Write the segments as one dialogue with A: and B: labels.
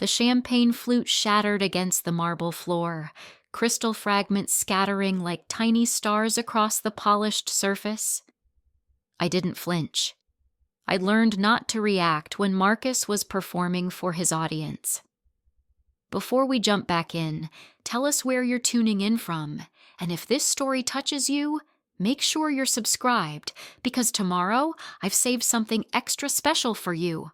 A: The champagne flute shattered against the marble floor, crystal fragments scattering like tiny stars across the polished surface. I didn't flinch. I learned not to react when Marcus was performing for his audience. Before we jump back in, tell us where you're tuning in from, and if this story touches you, make sure you're subscribed, because tomorrow I've saved something extra special for you.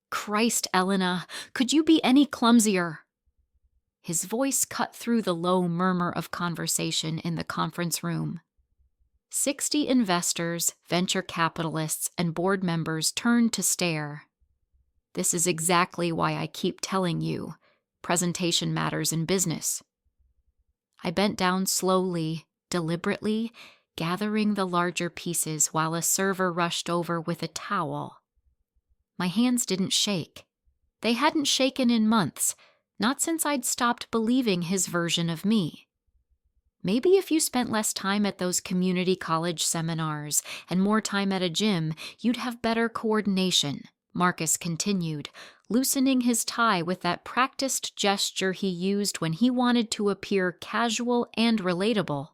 A: Christ, Elena, could you be any clumsier? His voice cut through the low murmur of conversation in the conference room. 60 investors, venture capitalists, and board members turned to stare. This is exactly why I keep telling you, presentation matters in business. I bent down slowly, deliberately, gathering the larger pieces while a server rushed over with a towel. My hands didn't shake. They hadn't shaken in months, not since I'd stopped believing his version of me. Maybe if you spent less time at those community college seminars and more time at a gym, you'd have better coordination, Marcus continued, loosening his tie with that practiced gesture he used when he wanted to appear casual and relatable.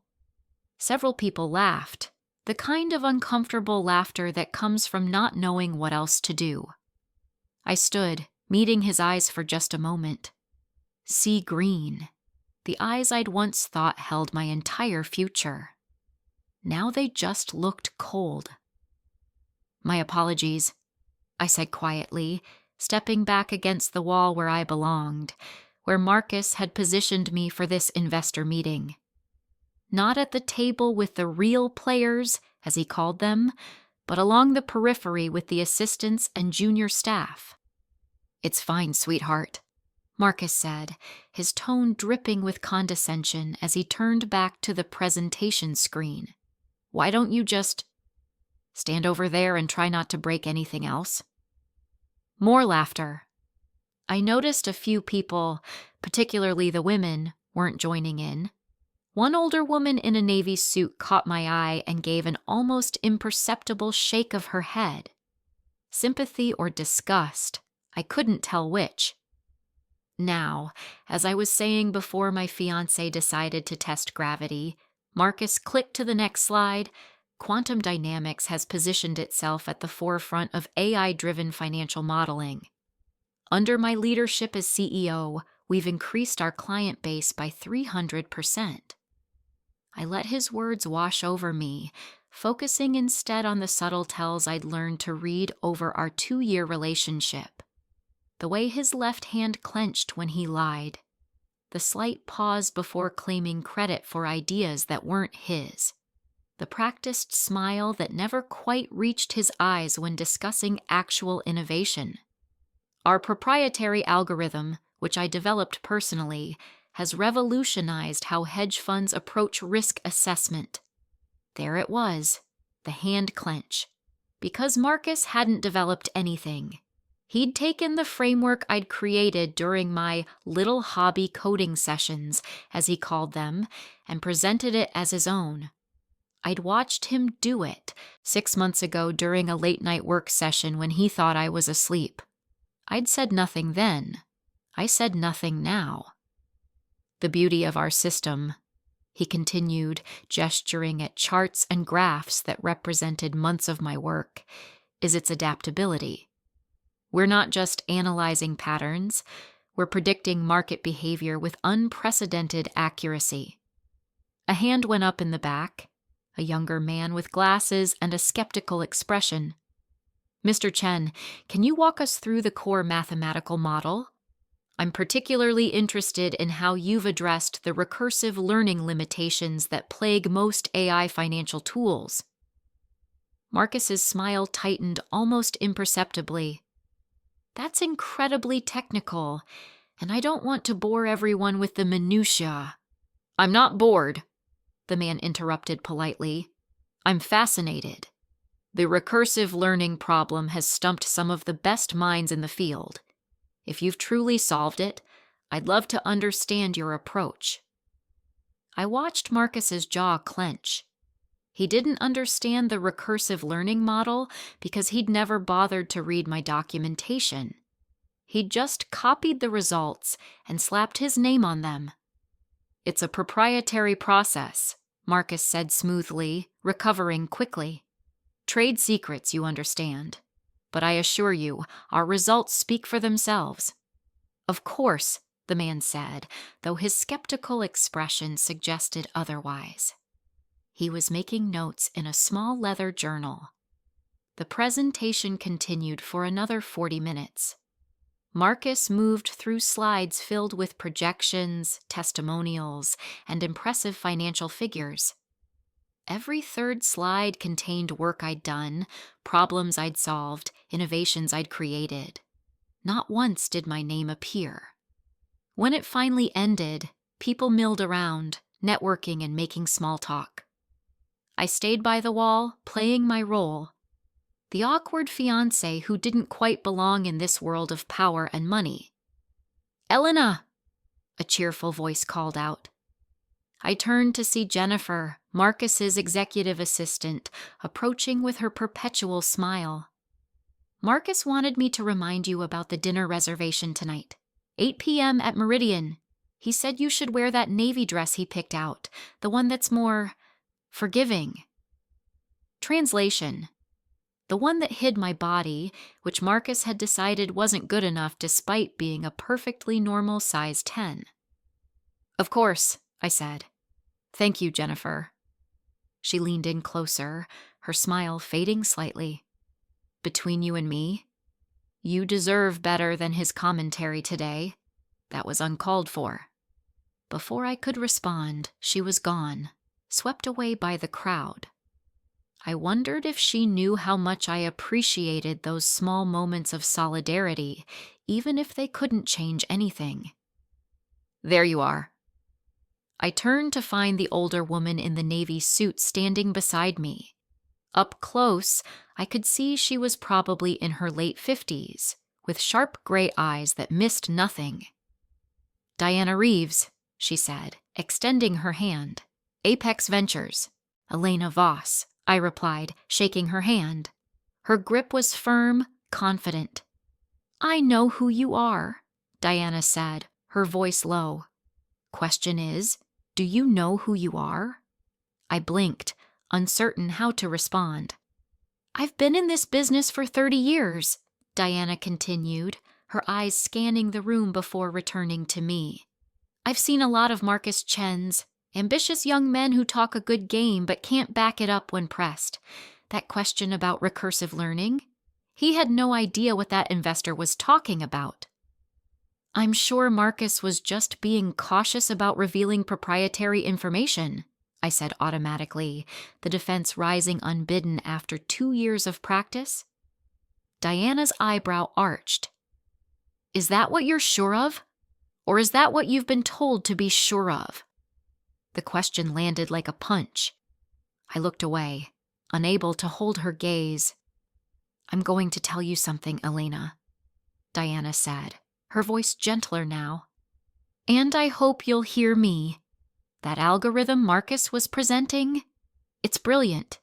A: Several people laughed, the kind of uncomfortable laughter that comes from not knowing what else to do. I stood, meeting his eyes for just a moment. Sea green. The eyes I'd once thought held my entire future. Now they just looked cold. My apologies, I said quietly, stepping back against the wall where I belonged, where Marcus had positioned me for this investor meeting. Not at the table with the real players, as he called them, but along the periphery with the assistants and junior staff. It's fine, sweetheart, Marcus said, his tone dripping with condescension as he turned back to the presentation screen. Why don't you just stand over there and try not to break anything else? More laughter. I noticed a few people, particularly the women, weren't joining in. One older woman in a navy suit caught my eye and gave an almost imperceptible shake of her head. Sympathy or disgust, I couldn't tell which. Now, as I was saying before my fiancé decided to test gravity, Marcus clicked to the next slide. Quantum dynamics has positioned itself at the forefront of AI-driven financial modeling. Under my leadership as CEO, we've increased our client base by 300%. I let his words wash over me, focusing instead on the subtle tells I'd learned to read over our 2-year relationship. The way his left hand clenched when he lied. The slight pause before claiming credit for ideas that weren't his. The practiced smile that never quite reached his eyes when discussing actual innovation. Our proprietary algorithm, which I developed personally, has revolutionized how hedge funds approach risk assessment. There it was, the hand clench. Because Marcus hadn't developed anything. He'd taken the framework I'd created during my little hobby coding sessions, as he called them, and presented it as his own. I'd watched him do it 6 months ago during a late-night work session when he thought I was asleep. I'd said nothing then. I said nothing now. The beauty of our system, he continued, gesturing at charts and graphs that represented months of my work, is its adaptability. We're not just analyzing patterns, we're predicting market behavior with unprecedented accuracy. A hand went up in the back, a younger man with glasses and a skeptical expression. Mr. Chen, can you walk us through the core mathematical model? I'm particularly interested in how you've addressed the recursive learning limitations that plague most AI financial tools. Marcus's smile tightened almost imperceptibly. That's incredibly technical, and I don't want to bore everyone with the minutiae. I'm not bored, the man interrupted politely. I'm fascinated. The recursive learning problem has stumped some of the best minds in the field. If you've truly solved it, I'd love to understand your approach. I watched Marcus's jaw clench. He didn't understand the recursive learning model because he'd never bothered to read my documentation. He'd just copied the results and slapped his name on them. "It's a proprietary process," Marcus said smoothly, recovering quickly. "Trade secrets, you understand. But I assure you, our results speak for themselves." "Of course," the man said, though his skeptical expression suggested otherwise. He was making notes in a small leather journal. The presentation continued for another 40 minutes. Marcus moved through slides filled with projections, testimonials, and impressive financial figures. Every third slide contained work I'd done, problems I'd solved, innovations I'd created. Not once did my name appear. When it finally ended, people milled around, networking and making small talk. I stayed by the wall, playing my role. The awkward fiancé who didn't quite belong in this world of power and money. "Elena!" a cheerful voice called out. I turned to see Jennifer, Marcus's executive assistant, approaching with her perpetual smile. "Marcus wanted me to remind you about the dinner reservation tonight. 8 p.m. at Meridian. He said you should wear that navy dress he picked out, the one that's more forgiving." Translation: the one that hid my body, which Marcus had decided wasn't good enough despite being a perfectly normal size 10. "Of course," I said. "Thank you, Jennifer." She leaned in closer, her smile fading slightly. "Between you and me, you deserve better than his commentary today. That was uncalled for." Before I could respond, she was gone, swept away by the crowd. I wondered if she knew how much I appreciated those small moments of solidarity, even if they couldn't change anything. "There you are." I turned to find the older woman in the navy suit standing beside me. Up close, I could see she was probably in her late 50s, with sharp gray eyes that missed nothing. "Diana Reeves," she said, extending her hand. "Apex Ventures." "Elena Voss," I replied, shaking her hand. Her grip was firm, confident. "I know who you are," Diana said, her voice low. "Question is, do you know who you are?" I blinked, uncertain how to respond. "I've been in this business for 30 years, Diana continued, her eyes scanning the room before returning to me. "I've seen a lot of Marcus Chen's, ambitious young men who talk a good game but can't back it up when pressed. That question about recursive learning? He had no idea what that investor was talking about." "I'm sure Marcus was just being cautious about revealing proprietary information," I said automatically, the defense rising unbidden after 2 years of practice. Diana's eyebrow arched. "Is that what you're sure of? Or is that what you've been told to be sure of?" The question landed like a punch. I looked away, unable to hold her gaze. "I'm going to tell you something, Elena," Diana said, her voice gentler now. "And I hope you'll hear me. That algorithm Marcus was presenting, it's brilliant,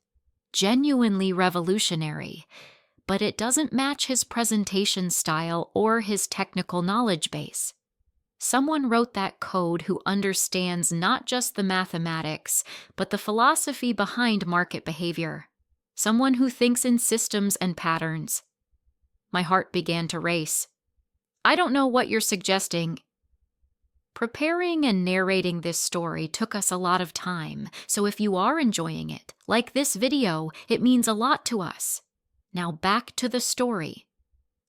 A: genuinely revolutionary, but it doesn't match his presentation style or his technical knowledge base. Someone wrote that code who understands not just the mathematics, but the philosophy behind market behavior. Someone who thinks in systems and patterns." My heart began to race. "I don't know what you're suggesting." Preparing and narrating this story took us a lot of time, so if you are enjoying it, like this video, it means a lot to us. Now back to the story.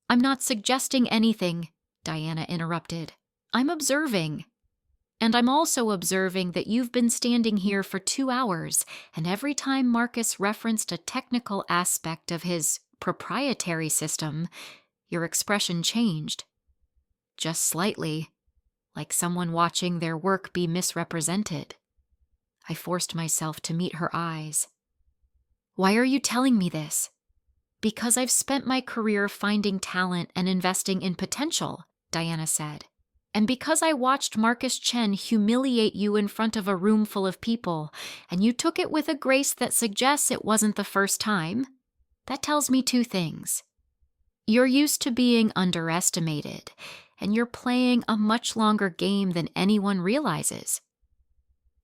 A: "I'm not suggesting anything," Diana interrupted. "I'm observing. And I'm also observing that you've been standing here for 2 hours, and every time Marcus referenced a technical aspect of his proprietary system, your expression changed. Just slightly, like someone watching their work be misrepresented." I forced myself to meet her eyes. "Why are you telling me this?" "Because I've spent my career finding talent and investing in potential," Diana said. "And because I watched Marcus Chen humiliate you in front of a room full of people, and you took it with a grace that suggests it wasn't the first time. That tells me 2 things. You're used to being underestimated, and you're playing a much longer game than anyone realizes.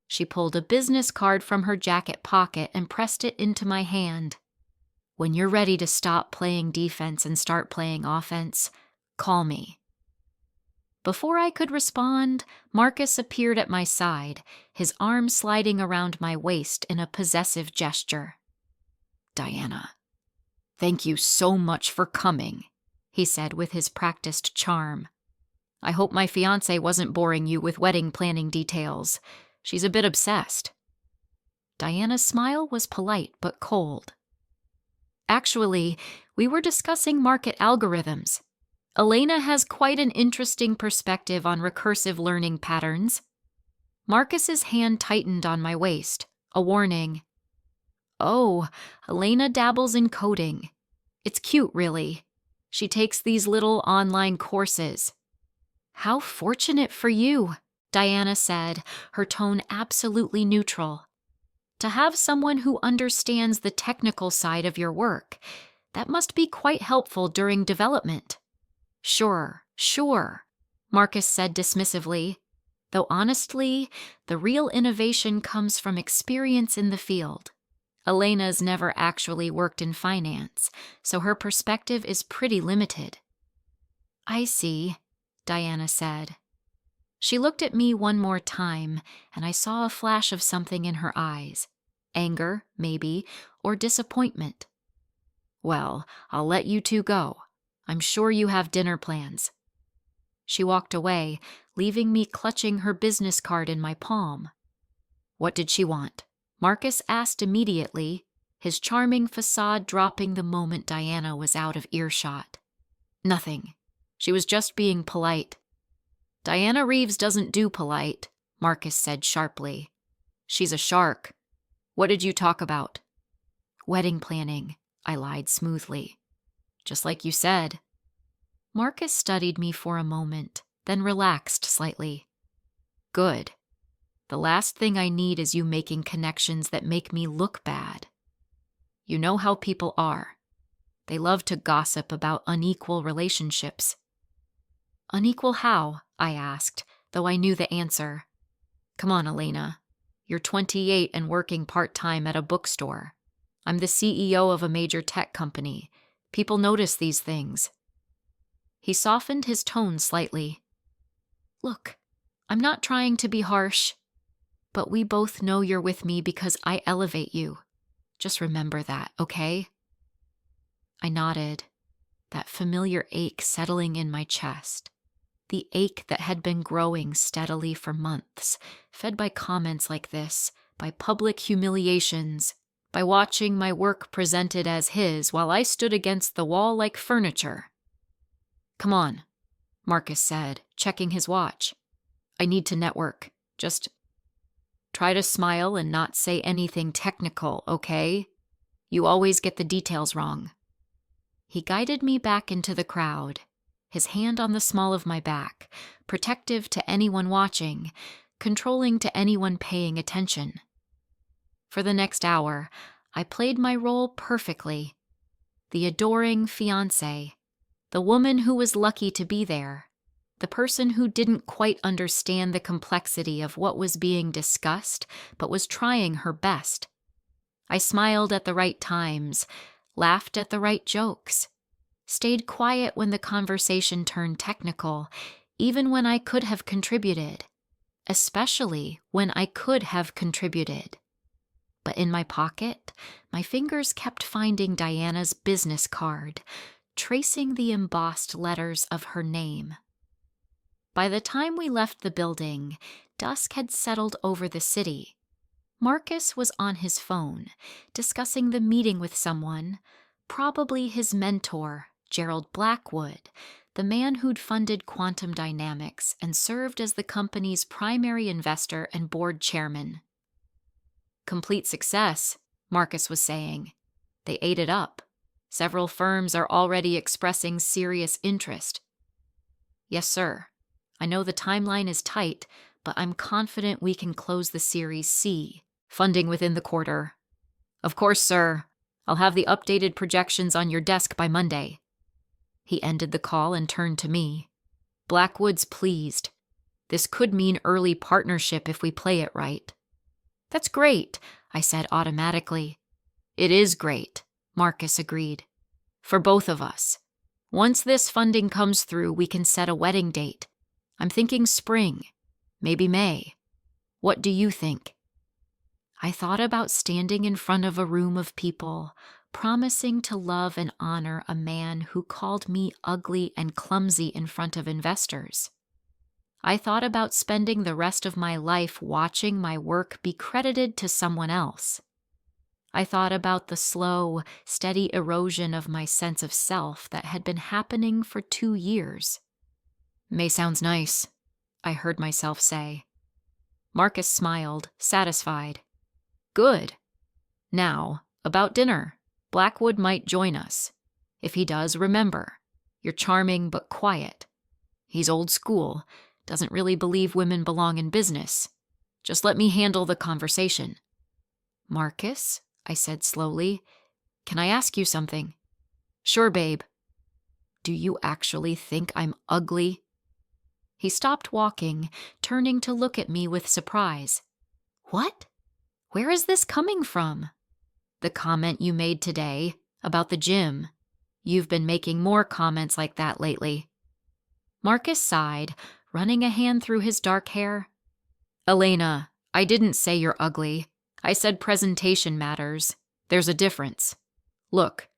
A: She pulled a business card from her jacket pocket and pressed it into my hand. When you're ready to stop playing defense and start playing offense, call me. Before I could respond, Marcus appeared at my side, his arm sliding around my waist in a possessive gesture. "Diana, thank you so much for coming," he said with his practiced charm. "I hope my fiancé wasn't boring you with wedding planning details. She's a bit obsessed." Diana's smile was polite but cold. "Actually, we were discussing market algorithms. Elena has quite an interesting perspective on recursive learning patterns." Marcus's hand tightened on my waist, a warning. "Oh, Elena dabbles in coding. It's cute, really. She takes these little online courses." "How fortunate for you," Diana said, her tone absolutely neutral. "To have someone who understands the technical side of your work. That must be quite helpful during development." Sure, Marcus said dismissively, though honestly, the real innovation comes from experience in the field. Elena's never actually worked in finance, so her perspective is pretty limited. "I see," Diana said. She looked at me one more time, and I saw a flash of something in her eyes. Anger, maybe, or disappointment. "Well, I'll let you two go. I'm sure you have dinner plans." She walked away, leaving me clutching her business card in my palm. "What did she want?" Marcus asked immediately, his charming facade dropping the moment Diana was out of earshot. "Nothing. She was just being polite." "Diana Reeves doesn't do polite," Marcus said sharply. "She's a shark. What did you talk about?" "Wedding planning," I lied smoothly. "Just like you said." Marcus studied me for a moment, then relaxed slightly. "Good. The last thing I need is you making connections that make me look bad. You know how people are. They love to gossip about unequal relationships." "Unequal how?" I asked, though I knew the answer. "Come on, Elena. You're 28 and working part-time at a bookstore. I'm the CEO of a major tech company. People notice these things." He softened his tone slightly. "Look, I'm not trying to be harsh, but we both know you're with me because I elevate you. Just remember that, okay?" I nodded, that familiar ache settling in my chest. The ache that had been growing steadily for months, fed by comments like this, by public humiliations, by watching my work presented as his while I stood against the wall like furniture. "Come on," Marcus said, checking his watch. "I need to network. Just try to smile and not say anything technical, okay? You always get the details wrong." He guided me back into the crowd, his hand on the small of my back, protective to anyone watching, controlling to anyone paying attention. For the next hour, I played my role perfectly. The adoring fiancé, the woman who was lucky to be there, the person who didn't quite understand the complexity of what was being discussed, but was trying her best. I smiled at the right times, laughed at the right jokes, stayed quiet when the conversation turned technical, even when I could have contributed, especially when I could have contributed. But in my pocket, my fingers kept finding Diana's business card, tracing the embossed letters of her name. By the time we left the building, dusk had settled over the city. Marcus was on his phone, discussing the meeting with someone, probably his mentor, Gerald Blackwood, the man who'd funded quantum dynamics and served as the company's primary investor and board chairman. "Complete success," Marcus was saying. "They ate it up. Several firms are already expressing serious interest." "Yes, sir. I know the timeline is tight, but I'm confident we can close the Series C, funding within the quarter." "Of course, sir. I'll have the updated projections on your desk by Monday." He ended the call and turned to me. Blackwood's pleased. This could mean early partnership if we play it right. That's great, I said automatically. It is great, Marcus agreed. For both of us. Once this funding comes through, we can set a wedding date. I'm thinking spring, maybe May. What do you think? I thought about standing in front of a room of people, promising to love and honor a man who called me ugly and clumsy in front of investors. I thought about spending the rest of my life watching my work be credited to someone else. I thought about the slow, steady erosion of my sense of self that had been happening for 2 years. May sounds nice, I heard myself say. Marcus smiled, satisfied. Good. Now, about dinner. Blackwood might join us. If he does, remember, you're charming but quiet. He's old school, doesn't really believe women belong in business. Just let me handle the conversation. Marcus, I said slowly, can I ask you something? Sure, babe. Do you actually think I'm ugly? He stopped walking, turning to look at me with surprise. What? Where is this coming from? The comment you made today about the gym. You've been making more comments like that lately. Marcus sighed, running a hand through his dark hair. Elena, I didn't say you're ugly. I said presentation matters. There's a difference. Look,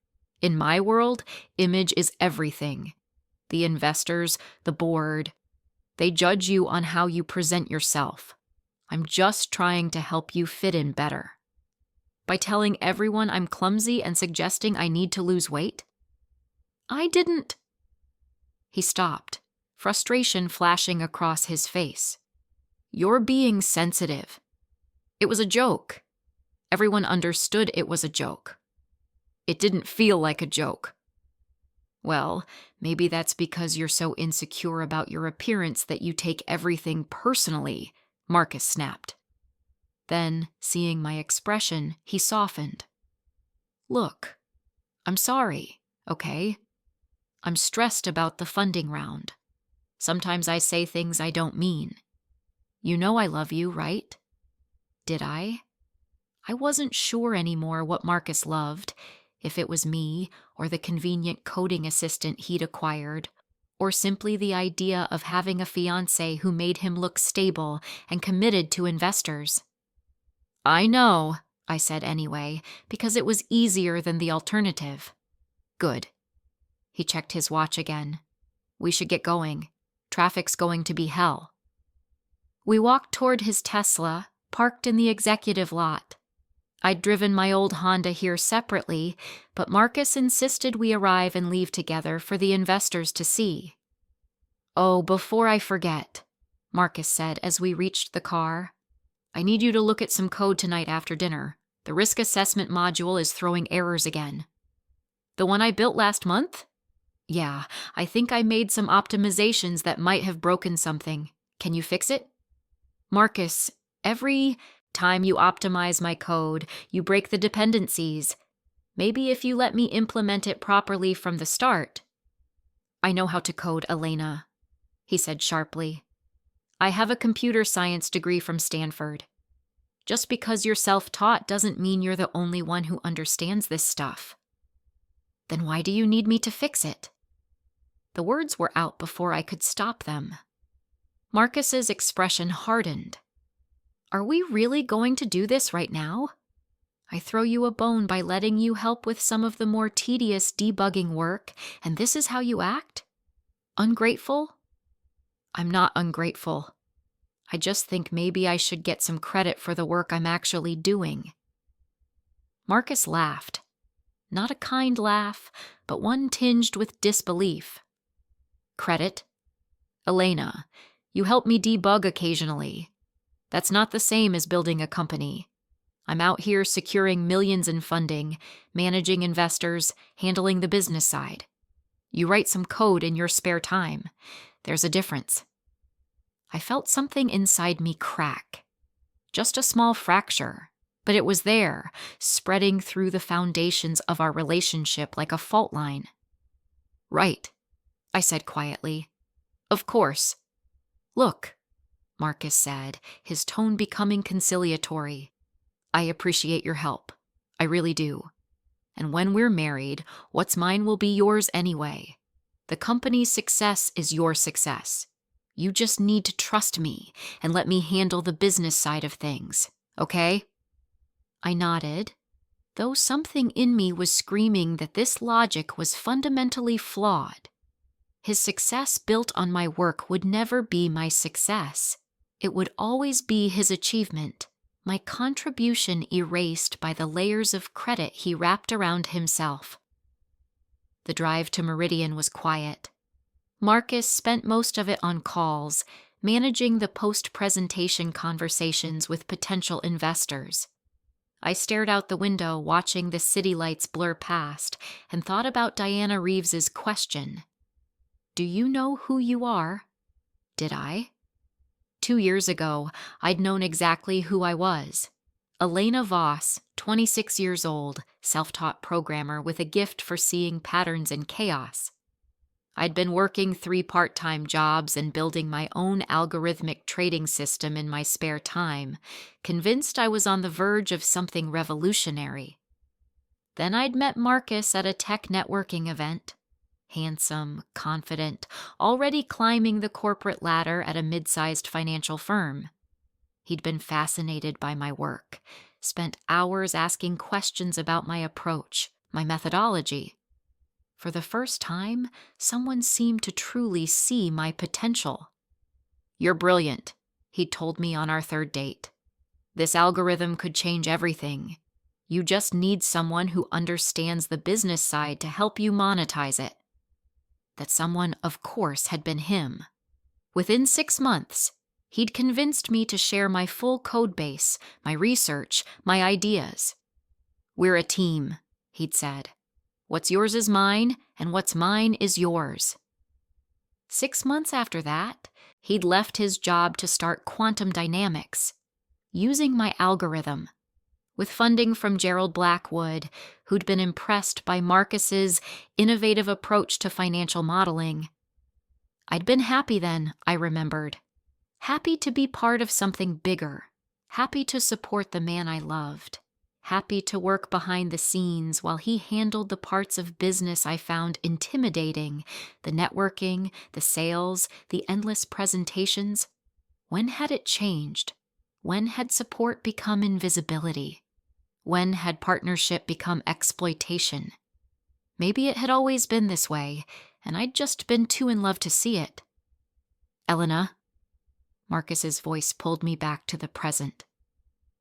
A: in my world, image is everything. The investors, the board, they judge you on how you present yourself. I'm just trying to help you fit in better. By telling everyone I'm clumsy and suggesting I need to lose weight? I didn't. He stopped, frustration flashing across his face. You're being sensitive. It was a joke. Everyone understood it was a joke. It didn't feel like a joke. Well, maybe that's because you're so insecure about your appearance that you take everything personally, Marcus snapped. Then, seeing my expression, he softened. Look, I'm sorry, okay? I'm stressed about the funding round. Sometimes I say things I don't mean. You know I love you, right? Did I? I wasn't sure anymore what Marcus loved, if it was me or the convenient coding assistant he'd acquired, or simply the idea of having a fiancé who made him look stable and committed to investors. I know, I said anyway, because it was easier than the alternative. Good. He checked his watch again. We should get going. Traffic's going to be hell. We walked toward his Tesla, parked in the executive lot. I'd driven my old Honda here separately, but Marcus insisted we arrive and leave together for the investors to see. Oh, before I forget, Marcus said as we reached the car, I need you to look at some code tonight after dinner. The risk assessment module is throwing errors again. The one I built last month? Yeah, I think I made some optimizations that might have broken something. Can you fix it? Marcus, every time you optimize my code, you break the dependencies. Maybe if you let me implement it properly from the start. I know how to code, Elena, he said sharply. I have a computer science degree from Stanford. Just because you're self-taught doesn't mean you're the only one who understands this stuff. Then why do you need me to fix it? The words were out before I could stop them. Marcus's expression hardened. Are we really going to do this right now? I throw you a bone by letting you help with some of the more tedious debugging work, and this is how you act? Ungrateful? I'm not ungrateful. I just think maybe I should get some credit for the work I'm actually doing. Marcus laughed. Not a kind laugh, but one tinged with disbelief. Credit? Elena, you help me debug occasionally. That's not the same as building a company. I'm out here securing millions in funding, managing investors, handling the business side. You write some code in your spare time. There's a difference. I felt something inside me crack. Just a small fracture, but it was there, spreading through the foundations of our relationship like a fault line. Right, I said quietly. Of course. Look, Marcus said, his tone becoming conciliatory. I appreciate your help. I really do. And when we're married, what's mine will be yours anyway. The company's success is your success. You just need to trust me and let me handle the business side of things, okay? I nodded, though something in me was screaming that this logic was fundamentally flawed. His success built on my work would never be my success. It would always be his achievement, my contribution erased by the layers of credit he wrapped around himself. The drive to Meridian was quiet. Marcus spent most of it on calls, managing the post-presentation conversations with potential investors. I stared out the window, watching the city lights blur past, and thought about Diana Reeves's question. Do you know who you are? Did I? 2 years ago, I'd known exactly who I was. Elena Voss, 26 years old, self-taught programmer with a gift for seeing patterns in chaos. I'd been working 3 part-time jobs and building my own algorithmic trading system in my spare time, convinced I was on the verge of something revolutionary. Then I'd met Marcus at a tech networking event. Handsome, confident, already climbing the corporate ladder at a mid-sized financial firm. He'd been fascinated by my work, spent hours asking questions about my approach, my methodology. For the first time, someone seemed to truly see my potential. You're brilliant, he'd told me on our 3rd date. This algorithm could change everything. You just need someone who understands the business side to help you monetize it. That someone, of course, had been him. Within 6 months, he'd convinced me to share my full code base, my research, my ideas. We're a team, he'd said. What's yours is mine, and what's mine is yours. 6 months after that, he'd left his job to start Quantum Dynamics, using my algorithm. With funding from Gerald Blackwood, who'd been impressed by Marcus's innovative approach to financial modeling. I'd been happy then, I remembered. Happy to be part of something bigger. Happy to support the man I loved. Happy to work behind the scenes while he handled the parts of business I found intimidating, the networking, the sales, the endless presentations. When had it changed? When had support become invisibility? When had partnership become exploitation? Maybe it had always been this way, and I'd just been too in love to see it. Elena, Marcus's voice pulled me back to the present.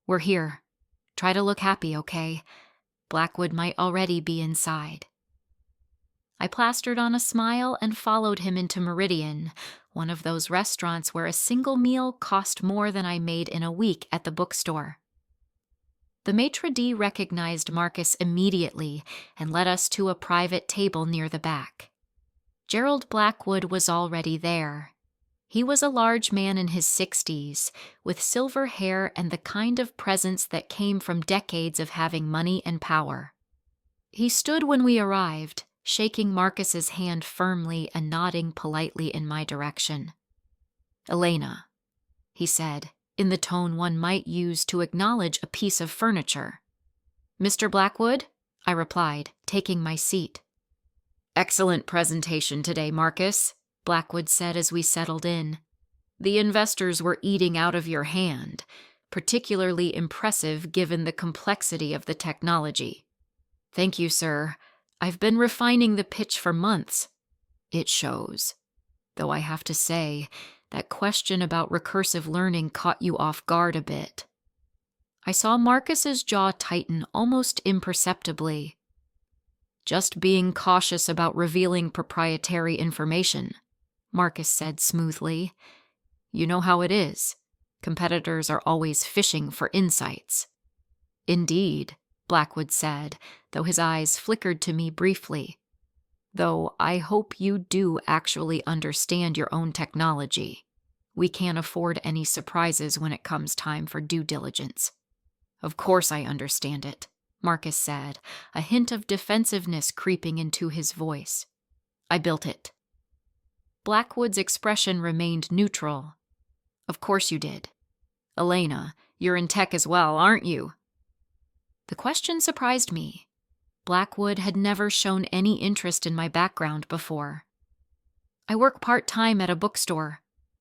A: We're here. Try to look happy, okay? Blackwood might already be inside. I plastered on a smile and followed him into Meridian, one of those restaurants where a single meal cost more than I made in a week at the bookstore. The maitre d' recognized Marcus immediately and led us to a private table near the back. Gerald Blackwood was already there. He was a large man in his 60s, with silver hair and the kind of presence that came from decades of having money and power. He stood when we arrived, shaking Marcus's hand firmly and nodding politely in my direction. Elena, he said, in the tone one might use to acknowledge a piece of furniture. Mr. Blackwood, I replied, taking my seat. Excellent presentation today, Marcus, Blackwood said as we settled in. The investors were eating out of your hand, particularly impressive given the complexity of the technology. Thank you, sir. I've been refining the pitch for months. It shows. Though I have to say, that question about recursive learning caught you off guard a bit. I saw Marcus's jaw tighten almost imperceptibly. Just being cautious about revealing proprietary information, Marcus said smoothly. You know how it is. Competitors are always fishing for insights. Indeed, Blackwood said, though his eyes flickered to me briefly. Though I hope you do actually understand your own technology. We can't afford any surprises when it comes time for due diligence. Of course I understand it, Marcus said, a hint of defensiveness creeping into his voice. I built it. Blackwood's expression remained neutral. Of course you did. Elena, you're in tech as well, aren't you? The question surprised me. Blackwood had never shown any interest in my background before. I work part-time at a bookstore,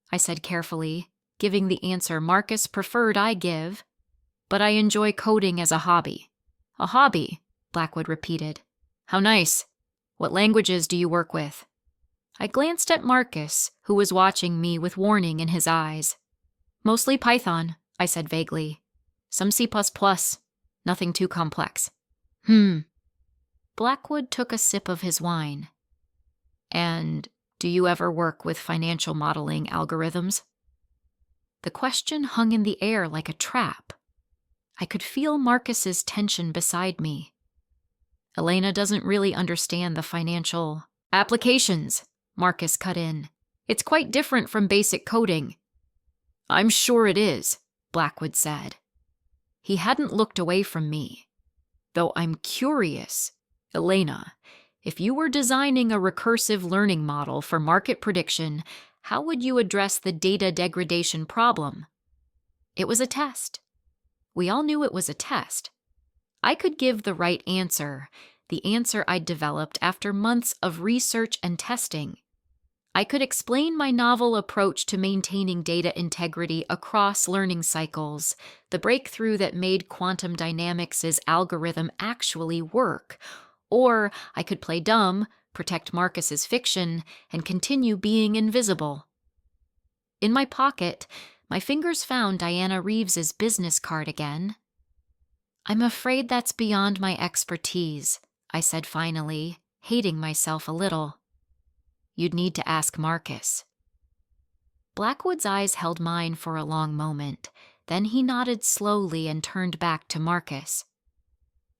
A: I said carefully, giving the answer Marcus preferred I give. But I enjoy coding as a hobby. A hobby, Blackwood repeated. How nice. What languages do you work with? I glanced at Marcus, who was watching me with warning in his eyes. Mostly Python, I said vaguely. Some C++, nothing too complex. Blackwood took a sip of his wine. And do you ever work with financial modeling algorithms? The question hung in the air like a trap. I could feel Marcus's tension beside me. Elena doesn't really understand the financial applications, Marcus cut in. It's quite different from basic coding. I'm sure it is, Blackwood said. He hadn't looked away from me. Though I'm curious, Elena, if you were designing a recursive learning model for market prediction, how would you address the data degradation problem? It was a test. We all knew it was a test. I could give the right answer, the answer I'd developed after months of research and testing. I could explain my novel approach to maintaining data integrity across learning cycles, the breakthrough that made quantum dynamics' algorithm actually work. Or I could play dumb, protect Marcus's fiction, and continue being invisible. In my pocket, my fingers found Diana Reeves's business card again. I'm afraid that's beyond my expertise, I said finally, hating myself a little. You'd need to ask Marcus. Blackwood's eyes held mine for a long moment. Then he nodded slowly and turned back to Marcus.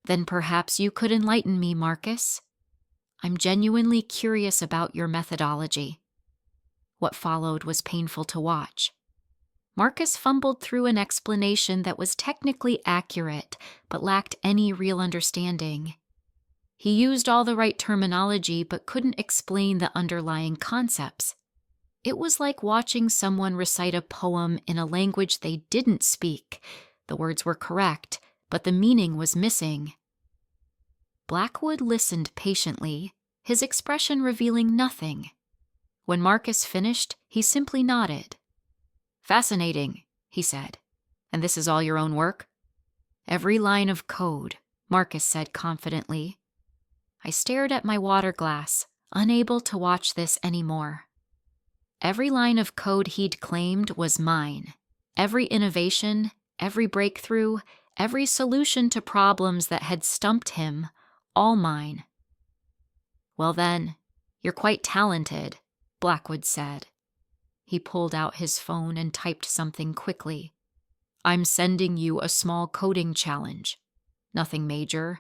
A: Then perhaps you could enlighten me, Marcus. I'm genuinely curious about your methodology. What followed was painful to watch. Marcus fumbled through an explanation that was technically accurate, but lacked any real understanding. He used all the right terminology, but couldn't explain the underlying concepts. It was like watching someone recite a poem in a language they didn't speak. The words were correct, but the meaning was missing. Blackwood listened patiently, his expression revealing nothing. When Marcus finished, he simply nodded. Fascinating, he said. And this is all your own work? Every line of code, Marcus said confidently. I stared at my water glass, unable to watch this anymore. Every line of code he'd claimed was mine. Every innovation, every breakthrough, every solution to problems that had stumped him, all mine. Well then, you're quite talented, Blackwood said. He pulled out his phone and typed something quickly. I'm sending you a small coding challenge. Nothing major,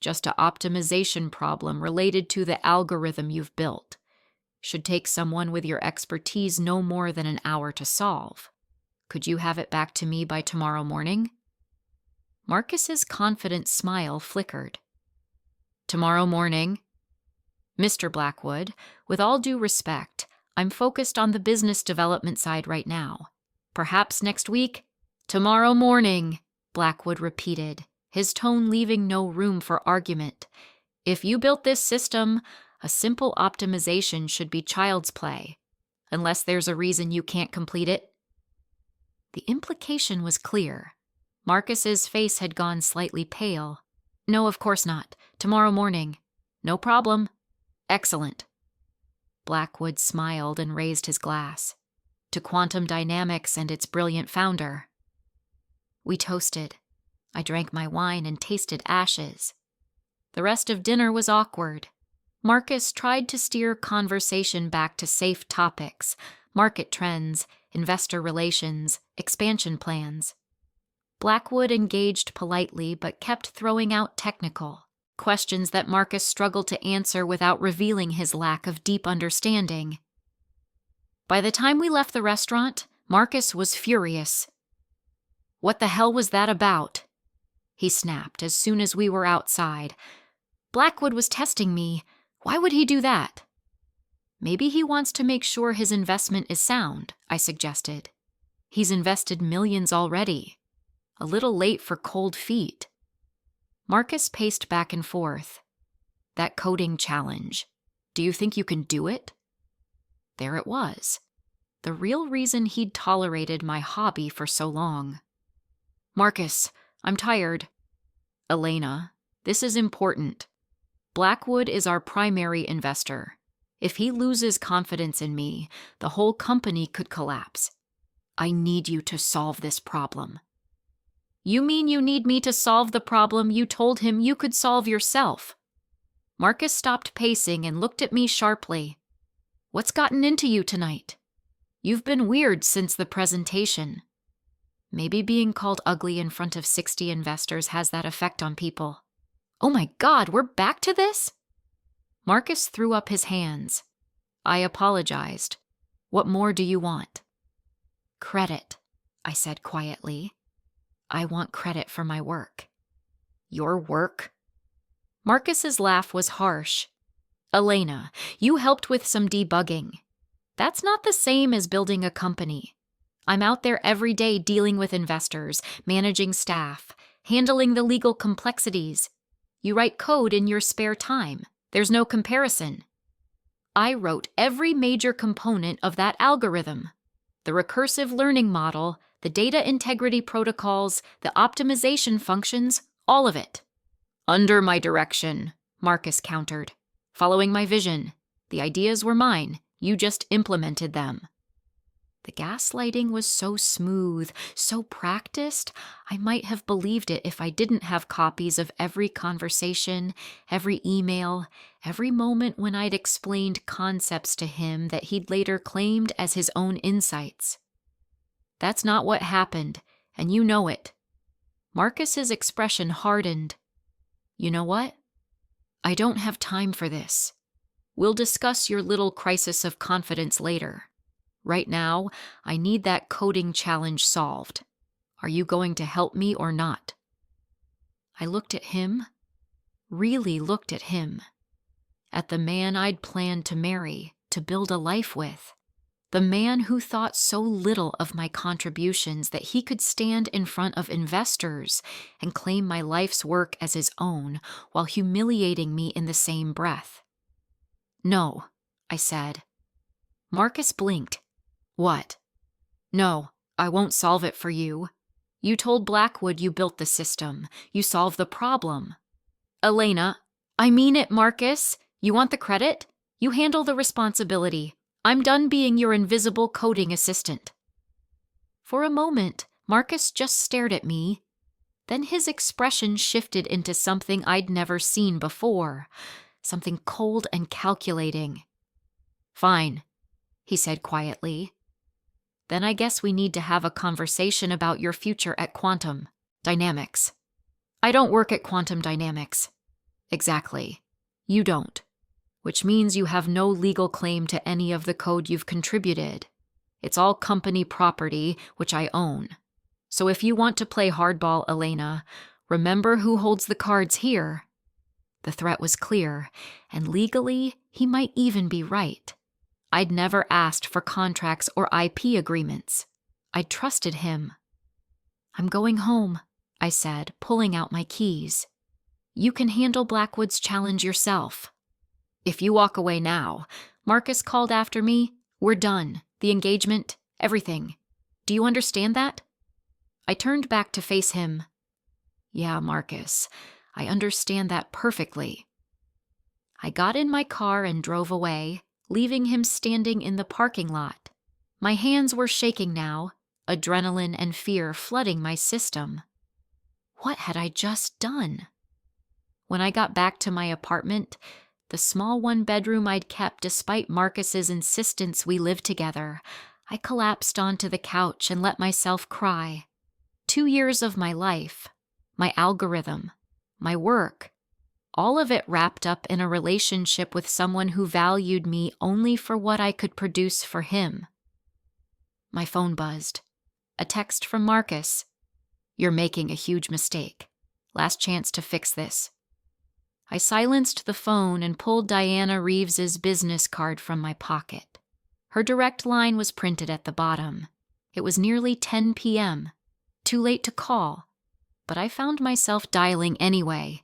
A: just an optimization problem related to the algorithm you've built. Should take someone with your expertise no more than an hour to solve. Could you have it back to me by tomorrow morning? Marcus's confident smile flickered. Tomorrow morning? Mr. Blackwood, with all due respect, I'm focused on the business development side right now. Perhaps next week? Tomorrow morning, Blackwood repeated, his tone leaving no room for argument. If you built this system, a simple optimization should be child's play, unless there's a reason you can't complete it. The implication was clear. Marcus's face had gone slightly pale. No, of course not. Tomorrow morning. No problem. Excellent. Blackwood smiled and raised his glass. To quantum dynamics and its brilliant founder. We toasted. I drank my wine and tasted ashes. The rest of dinner was awkward. Marcus tried to steer conversation back to safe topics, market trends, investor relations, expansion plans. Blackwood engaged politely but kept throwing out technical questions that Marcus struggled to answer without revealing his lack of deep understanding. By the time we left the restaurant, Marcus was furious. What the hell was that about? He snapped as soon as we were outside. Blackwood was testing me. Why would he do that? Maybe he wants to make sure his investment is sound, I suggested. He's invested millions already. A little late for cold feet. Marcus paced back and forth. That coding challenge. Do you think you can do it? There it was. The real reason he'd tolerated my hobby for so long. Marcus, I'm tired. Elena, this is important. Blackwood is our primary investor. If he loses confidence in me, the whole company could collapse. I need you to solve this problem. You mean you need me to solve the problem you told him you could solve yourself? Marcus stopped pacing and looked at me sharply. What's gotten into you tonight? You've been weird since the presentation. Maybe being called ugly in front of 60 investors has that effect on people. Oh my God, we're back to this? Marcus threw up his hands. I apologized. What more do you want? Credit, I said quietly. I want credit for my work. Your work? Marcus's laugh was harsh. Elena, you helped with some debugging. That's not the same as building a company. I'm out there every day dealing with investors, managing staff, handling the legal complexities. You write code in your spare time. There's no comparison. I wrote every major component of that algorithm. The recursive learning model, the data integrity protocols, the optimization functions, all of it. Under my direction, Marcus countered. Following my vision. The ideas were mine. You just implemented them. The gaslighting was so smooth, so practiced, I might have believed it if I didn't have copies of every conversation, every email, every moment when I'd explained concepts to him that he'd later claimed as his own insights. That's not what happened, and you know it. Marcus's expression hardened. You know what? I don't have time for this. We'll discuss your little crisis of confidence later. Right now, I need that coding challenge solved. Are you going to help me or not? I looked at him, really looked at him, at the man I'd planned to marry, to build a life with, the man who thought so little of my contributions that he could stand in front of investors and claim my life's work as his own while humiliating me in the same breath. No, I said. Marcus blinked. What? No, I won't solve it for you. You told Blackwood you built the system. You solved the problem. Elena, I mean it, Marcus. You want the credit? You handle the responsibility. I'm done being your invisible coding assistant. For a moment, Marcus just stared at me. Then his expression shifted into something I'd never seen before, something cold and calculating. Fine, he said quietly. Then I guess we need to have a conversation about your future at quantum dynamics. I don't work at quantum dynamics. Exactly. You don't. Which means you have no legal claim to any of the code you've contributed. It's all company property, which I own. So if you want to play hardball, Elena, remember who holds the cards here. The threat was clear, and legally, he might even be right. I'd never asked for contracts or IP agreements. I'd trusted him. I'm going home, I said, pulling out my keys. You can handle Blackwood's challenge yourself. If you walk away now, Marcus called after me, we're done. The engagement, everything. Do you understand that? I turned back to face him. Yeah, Marcus, I understand that perfectly. I got in my car and drove away, leaving him standing in the parking lot. My hands were shaking now, adrenaline and fear flooding my system. What had I just done? When I got back to my apartment, the small one-bedroom I'd kept despite Marcus's insistence we live together, I collapsed onto the couch and let myself cry. 2 years of my life, my algorithm, my work, all of it wrapped up in a relationship with someone who valued me only for what I could produce for him. My phone buzzed. A text from Marcus. You're making a huge mistake. Last chance to fix this. I silenced the phone and pulled Diana Reeves's business card from my pocket. Her direct line was printed at the bottom. It was nearly 10 p.m. Too late to call, but I found myself dialing anyway.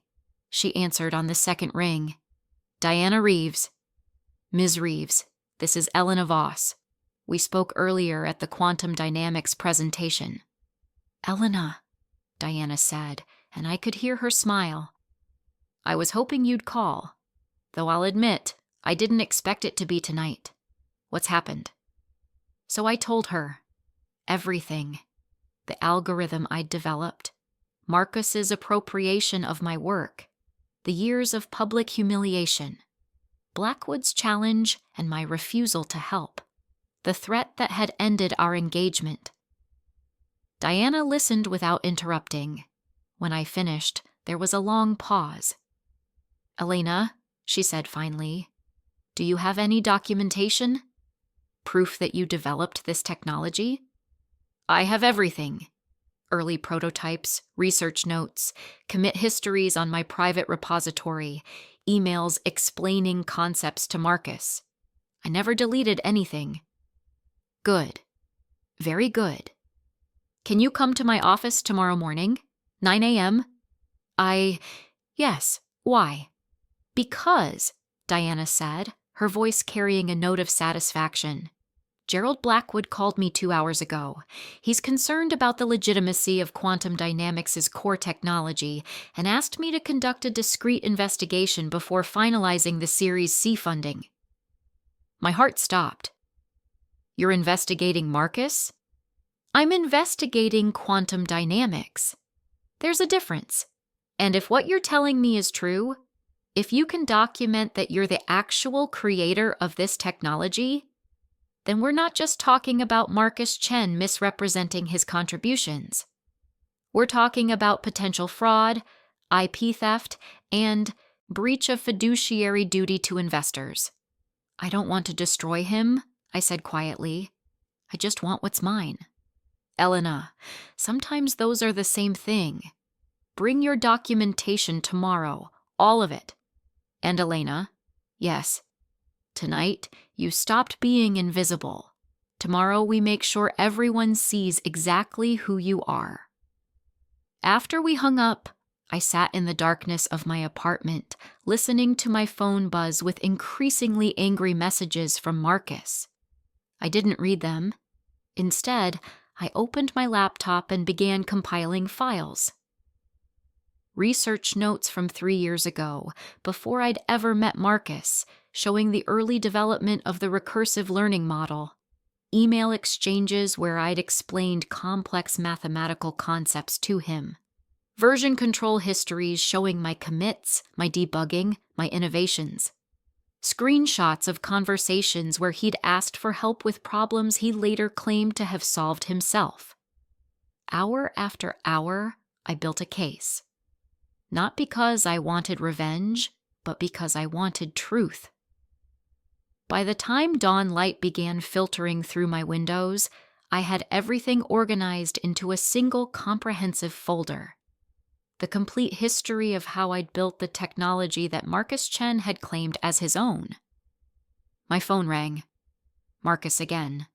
A: She answered on the second ring. Diana Reeves. Ms. Reeves, this is Elena Voss. We spoke earlier at the quantum dynamics presentation. Elena, Diana said, and I could hear her smile. I was hoping you'd call, though I'll admit I didn't expect it to be tonight. What's happened? So I told her. Everything. The algorithm I'd developed. Marcus's appropriation of my work. The years of public humiliation. Blackwood's challenge and my refusal to help. The threat that had ended our engagement. Diana listened without interrupting. When I finished, there was a long pause. Elena, she said finally, do you have any documentation? Proof that you developed this technology? I have everything. Early prototypes, research notes, commit histories on my private repository, emails explaining concepts to Marcus. I never deleted anything. Good. Very good. Can you come to my office tomorrow morning? 9 a.m.? Yes. Why? Because, Diana said, her voice carrying a note of satisfaction. Gerald Blackwood called me 2 hours ago. He's concerned about the legitimacy of quantum dynamics' core technology and asked me to conduct a discreet investigation before finalizing the Series C funding. My heart stopped. You're investigating Marcus? I'm investigating quantum dynamics. There's a difference. And if what you're telling me is true, if you can document that you're the actual creator of this technology, then we're not just talking about Marcus Chen misrepresenting his contributions. We're talking about potential fraud, IP theft, and breach of fiduciary duty to investors. I don't want to destroy him, I said quietly. I just want what's mine. Elena, sometimes those are the same thing. Bring your documentation tomorrow, all of it. And Elena, yes, tonight you stopped being invisible. Tomorrow we make sure everyone sees exactly who you are. After we hung up, I sat in the darkness of my apartment, listening to my phone buzz with increasingly angry messages from Marcus. I didn't read them. Instead, I opened my laptop and began compiling files. Research notes from 3 years ago, before I'd ever met Marcus, showing the early development of the recursive learning model. Email exchanges where I'd explained complex mathematical concepts to him. Version control histories showing my commits, my debugging, my innovations. Screenshots of conversations where he'd asked for help with problems he later claimed to have solved himself. Hour after hour, I built a case. Not because I wanted revenge, but because I wanted truth. By the time dawn light began filtering through my windows, I had everything organized into a single comprehensive folder. The complete history of how I'd built the technology that Marcus Chen had claimed as his own. My phone rang. Marcus again.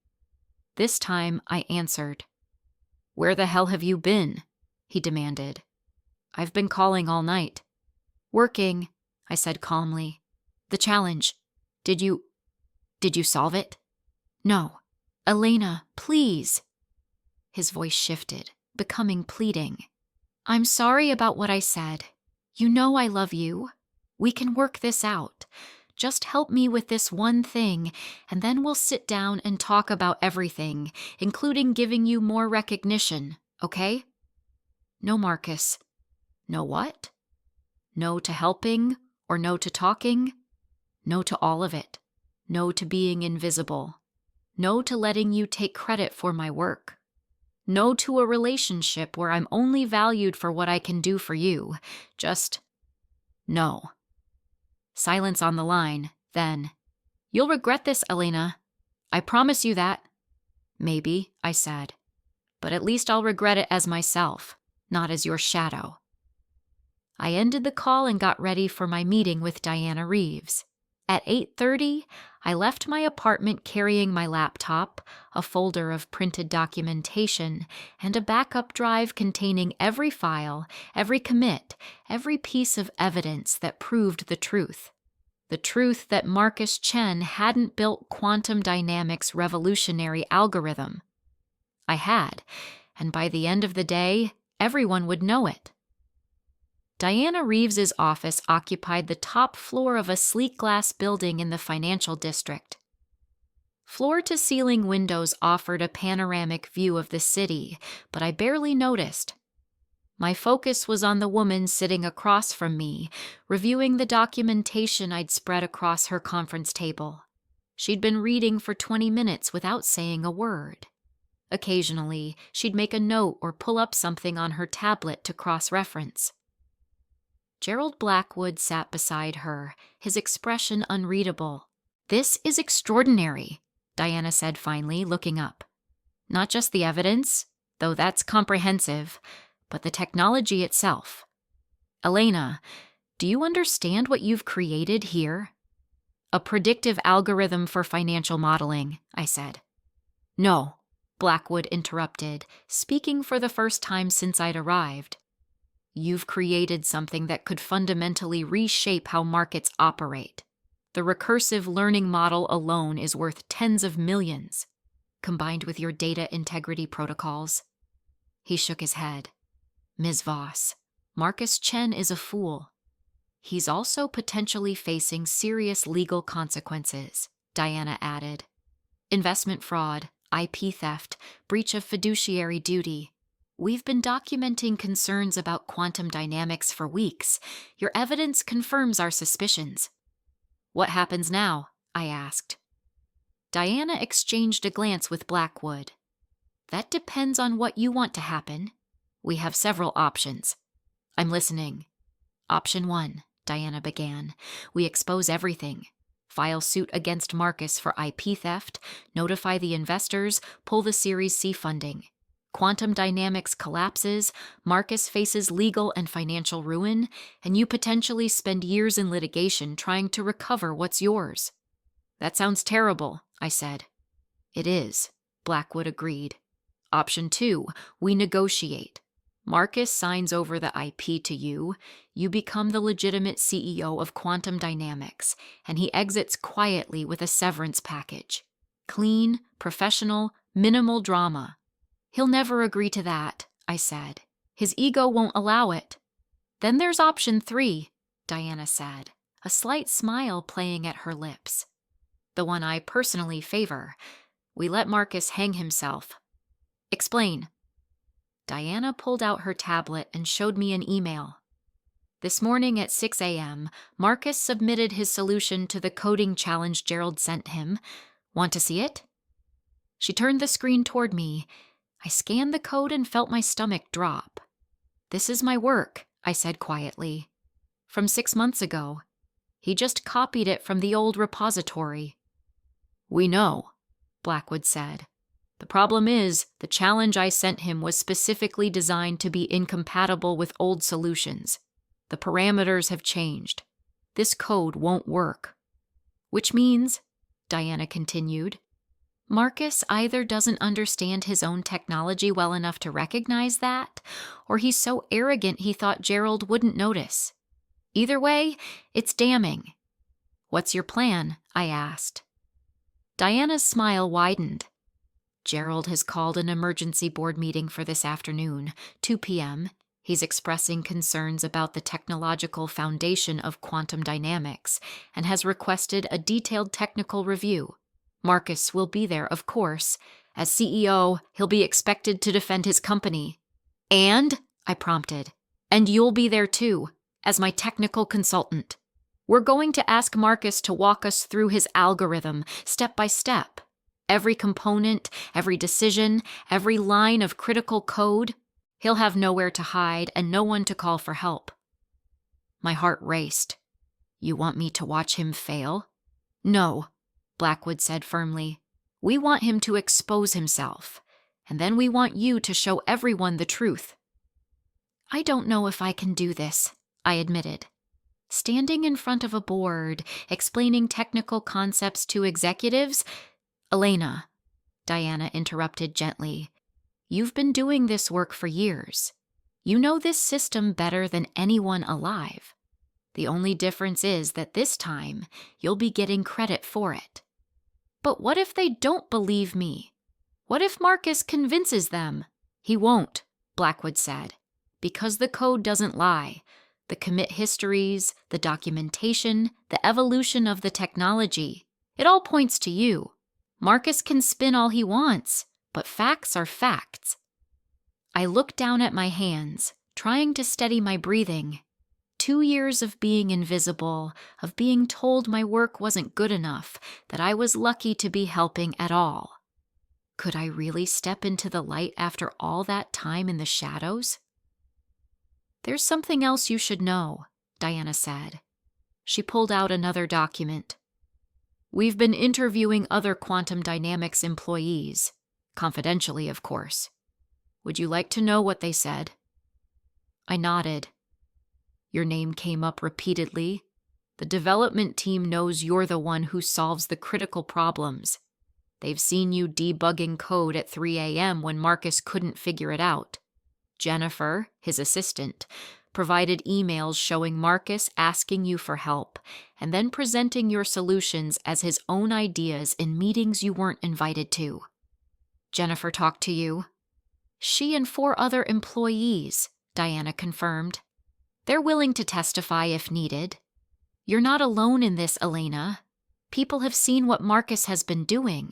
A: This time I answered. "Where the hell have you been?" he demanded. "I've been calling all night." "Working," I said calmly. "The challenge. Did you solve it?" "No. Elena, please." His voice shifted, becoming pleading. "I'm sorry about what I said. You know I love you. We can work this out. Just help me with this one thing, and then we'll sit down and talk about everything, including giving you more recognition, okay?" "No, Marcus." "No what?" "No to helping, or no to talking?" "No to all of it. No to being invisible. No to letting you take credit for my work. No to a relationship where I'm only valued for what I can do for you. Just no." Silence on the line, then. "You'll regret this, Elena. I promise you that." "Maybe," I said. "But at least I'll regret it as myself, not as your shadow." I ended the call and got ready for my meeting with Diana Reeves. At 8:30, I left my apartment carrying my laptop, a folder of printed documentation, and a backup drive containing every file, every commit, every piece of evidence that proved the truth. The truth that Marcus Chen hadn't built quantum dynamics' revolutionary algorithm. I had, and by the end of the day, everyone would know it. Diana Reeves's office occupied the top floor of a sleek glass building in the financial district. Floor-to-ceiling windows offered a panoramic view of the city, but I barely noticed. My focus was on the woman sitting across from me, reviewing the documentation I'd spread across her conference table. She'd been reading for 20 minutes without saying a word. Occasionally, she'd make a note or pull up something on her tablet to cross-reference. Gerald Blackwood sat beside her, his expression unreadable. "This is extraordinary," Diana said finally, looking up. "Not just the evidence, though that's comprehensive, but the technology itself. Elena, do you understand what you've created here?" "A predictive algorithm for financial modeling," I said. "No," Blackwood interrupted, speaking for the first time since I'd arrived. "You've created something that could fundamentally reshape how markets operate. The recursive learning model alone is worth tens of millions, combined with your data integrity protocols." He shook his head. "Ms. Voss, Marcus Chen is a fool. He's also potentially facing serious legal consequences," Diana added. "Investment fraud, IP theft, breach of fiduciary duty. We've been documenting concerns about quantum dynamics for weeks. Your evidence confirms our suspicions." "What happens now?" I asked. Diana exchanged a glance with Blackwood. "That depends on what you want to happen. We have several options." "I'm listening." "Option 1, Diana began. "We expose everything. File suit against Marcus for IP theft, notify the investors, pull the Series C funding. Quantum dynamics collapses, Marcus faces legal and financial ruin, and you potentially spend years in litigation trying to recover what's yours." "That sounds terrible," I said. "It is," Blackwood agreed. "Option 2, we negotiate. Marcus signs over the IP to you, you become the legitimate CEO of Quantum Dynamics, and he exits quietly with a severance package. Clean, professional, minimal drama." "He'll never agree to that," I said. "His ego won't allow it." "Then there's option 3, Diana said, a slight smile playing at her lips. "The one I personally favor. We let Marcus hang himself." "Explain." Diana pulled out her tablet and showed me an email. "This morning at 6 a.m., Marcus submitted his solution to the coding challenge Gerald sent him. Want to see it?" She turned the screen toward me. I scanned the code and felt my stomach drop. "This is my work," I said quietly. "From 6 months ago. He just copied it from the old repository." "We know," Blackwood said. "The problem is, the challenge I sent him was specifically designed to be incompatible with old solutions. The parameters have changed. This code won't work." "Which means," Diana continued, "Marcus either doesn't understand his own technology well enough to recognize that, or he's so arrogant he thought Gerald wouldn't notice. Either way, it's damning." "What's your plan?" I asked. Diana's smile widened. "Gerald has called an emergency board meeting for this afternoon, 2 p.m. He's expressing concerns about the technological foundation of quantum dynamics and has requested a detailed technical review. Marcus will be there, of course. As CEO, he'll be expected to defend his company." "And," I prompted, "and you'll be there too, as my technical consultant. We're going to ask Marcus to walk us through his algorithm, step by step. Every component, every decision, every line of critical code. He'll have nowhere to hide and no one to call for help." My heart raced. "You want me to watch him fail?" "No," Blackwood said firmly. "We want him to expose himself, and then we want you to show everyone the truth." "I don't know if I can do this," I admitted. Standing in front of a board, explaining technical concepts to executives? Elena, Diana interrupted gently, you've been doing this work for years. You know this system better than anyone alive. The only difference is that this time, you'll be getting credit for it. But what if they don't believe me? What if Marcus convinces them? He won't, Blackwood said, because the code doesn't lie. The commit histories, the documentation, the evolution of the technology, it all points to you. Marcus can spin all he wants, but facts are facts. I looked down at my hands, trying to steady my breathing. 2 years of being invisible, of being told my work wasn't good enough, that I was lucky to be helping at all. Could I really step into the light after all that time in the shadows? There's something else you should know, Diana said. She pulled out another document. We've been interviewing other quantum dynamics employees, confidentially, of course. Would you like to know what they said? I nodded. Your name came up repeatedly. The development team knows you're the one who solves the critical problems. They've seen you debugging code at 3 a.m. when Marcus couldn't figure it out. Jennifer, his assistant, provided emails showing Marcus asking you for help and then presenting your solutions as his own ideas in meetings you weren't invited to. Jennifer talked to you? She and 4 other employees, Diana confirmed. They're willing to testify if needed. You're not alone in this, Elena. People have seen what Marcus has been doing.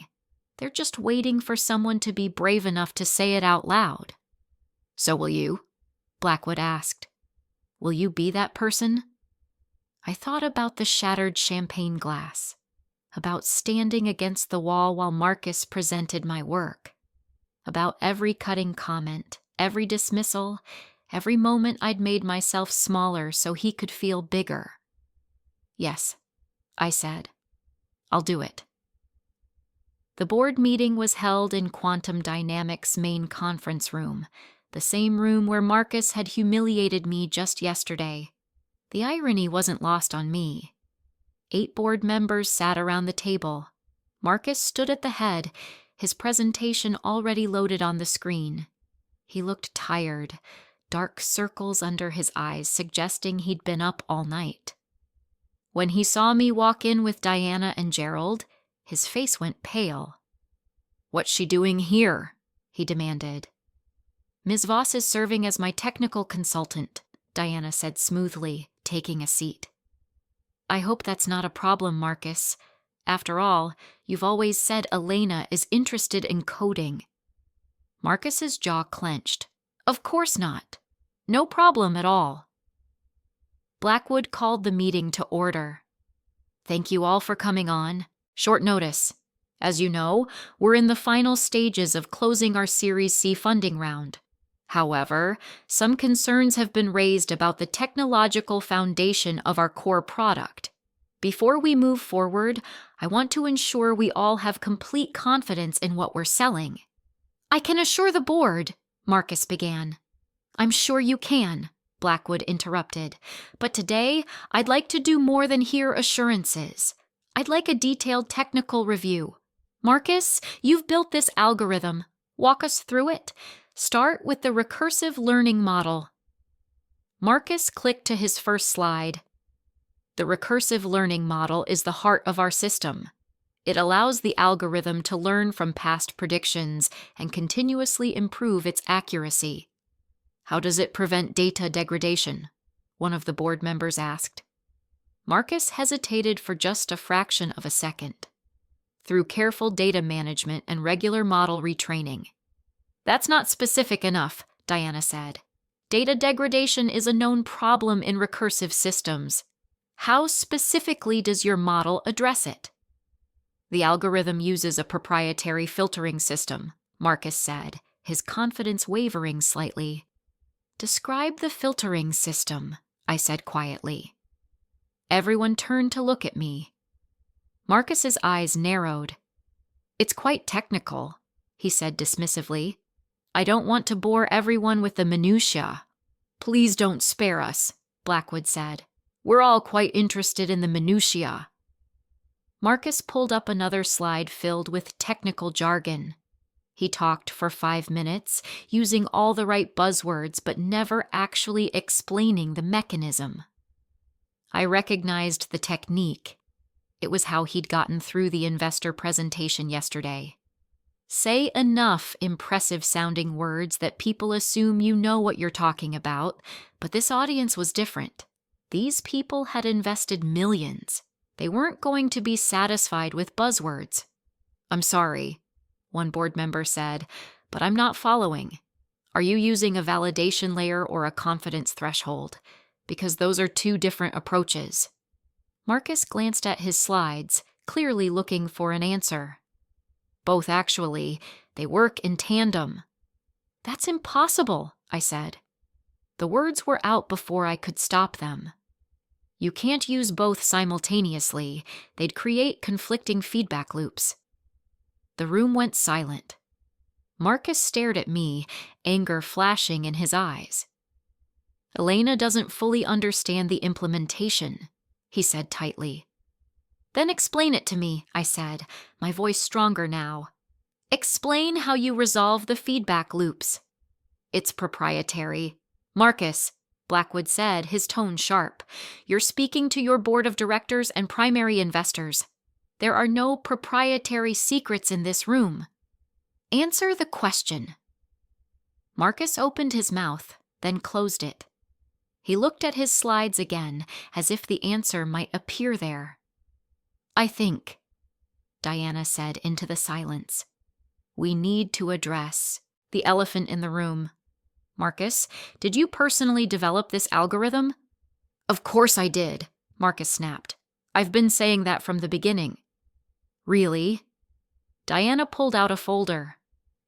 A: They're just waiting for someone to be brave enough to say it out loud. So will you? Blackwood asked. Will you be that person? I thought about the shattered champagne glass, about standing against the wall while Marcus presented my work, about every cutting comment, every dismissal, every moment I'd made myself smaller so he could feel bigger. Yes, I said. I'll do it. The board meeting was held in Quantum Dynamics' main conference room, the same room where Marcus had humiliated me just yesterday. The irony wasn't lost on me. 8 board members sat around the table. Marcus stood at the head, his presentation already loaded on the screen. He looked tired, dark circles under his eyes suggesting he'd been up all night. When he saw me walk in with Diana and Gerald, his face went pale. What's she doing here? He demanded. Ms. Voss is serving as my technical consultant, Diana said smoothly, taking a seat. I hope that's not a problem, Marcus. After all, you've always said Elena is interested in coding. Marcus's jaw clenched. Of course not. No problem at all. Blackwood called the meeting to order. Thank you all for coming on. Short notice. As you know, we're in the final stages of closing our Series C funding round. However, some concerns have been raised about the technological foundation of our core product. Before we move forward, I want to ensure we all have complete confidence in what we're selling. I can assure the board, Marcus began. I'm sure you can, Blackwood interrupted. But today, I'd like to do more than hear assurances. I'd like a detailed technical review. Marcus, you've built this algorithm. Walk us through it. Start with the recursive learning model. Marcus clicked to his first slide. The recursive learning model is the heart of our system. It allows the algorithm to learn from past predictions and continuously improve its accuracy. How does it prevent data degradation? One of the board members asked. Marcus hesitated for just a fraction of a second. Through careful data management and regular model retraining. That's not specific enough, Diana said. Data degradation is a known problem in recursive systems. How specifically does your model address it? The algorithm uses a proprietary filtering system, Marcus said, his confidence wavering slightly. Describe the filtering system, I said quietly. Everyone turned to look at me. Marcus's eyes narrowed. It's quite technical, he said dismissively. I don't want to bore everyone with the minutiae. Please don't spare us, Blackwood said. "We're all quite interested in the minutiae." Marcus pulled up another slide filled with technical jargon. He talked for 5 minutes, using all the right buzzwords but never actually explaining the mechanism. I recognized the technique. It was how he'd gotten through the investor presentation yesterday. Say enough impressive-sounding words that people assume you know what you're talking about, but this audience was different. These people had invested millions. They weren't going to be satisfied with buzzwords. "I'm sorry," one board member said, "but I'm not following. Are you using a validation layer or a confidence threshold? Because those are two different approaches." Marcus glanced at his slides, clearly looking for an answer. "Both, actually. They work in tandem." "That's impossible," I said. The words were out before I could stop them. "You can't use both simultaneously. They'd create conflicting feedback loops." The room went silent. Marcus stared at me, anger flashing in his eyes. "Elena doesn't fully understand the implementation," he said tightly. "Then explain it to me," I said, my voice stronger now. "Explain how you resolve the feedback loops." "It's proprietary." "Marcus," Blackwood said, his tone sharp, "you're speaking to your board of directors and primary investors. There are no proprietary secrets in this room. Answer the question." Marcus opened his mouth, then closed it. He looked at his slides again, as if the answer might appear there. "I think," Diana said into the silence, "we need to address the elephant in the room. Marcus, did you personally develop this algorithm?" "Of course I did," Marcus snapped. "I've been saying that from the beginning." "Really?" Diana pulled out a folder.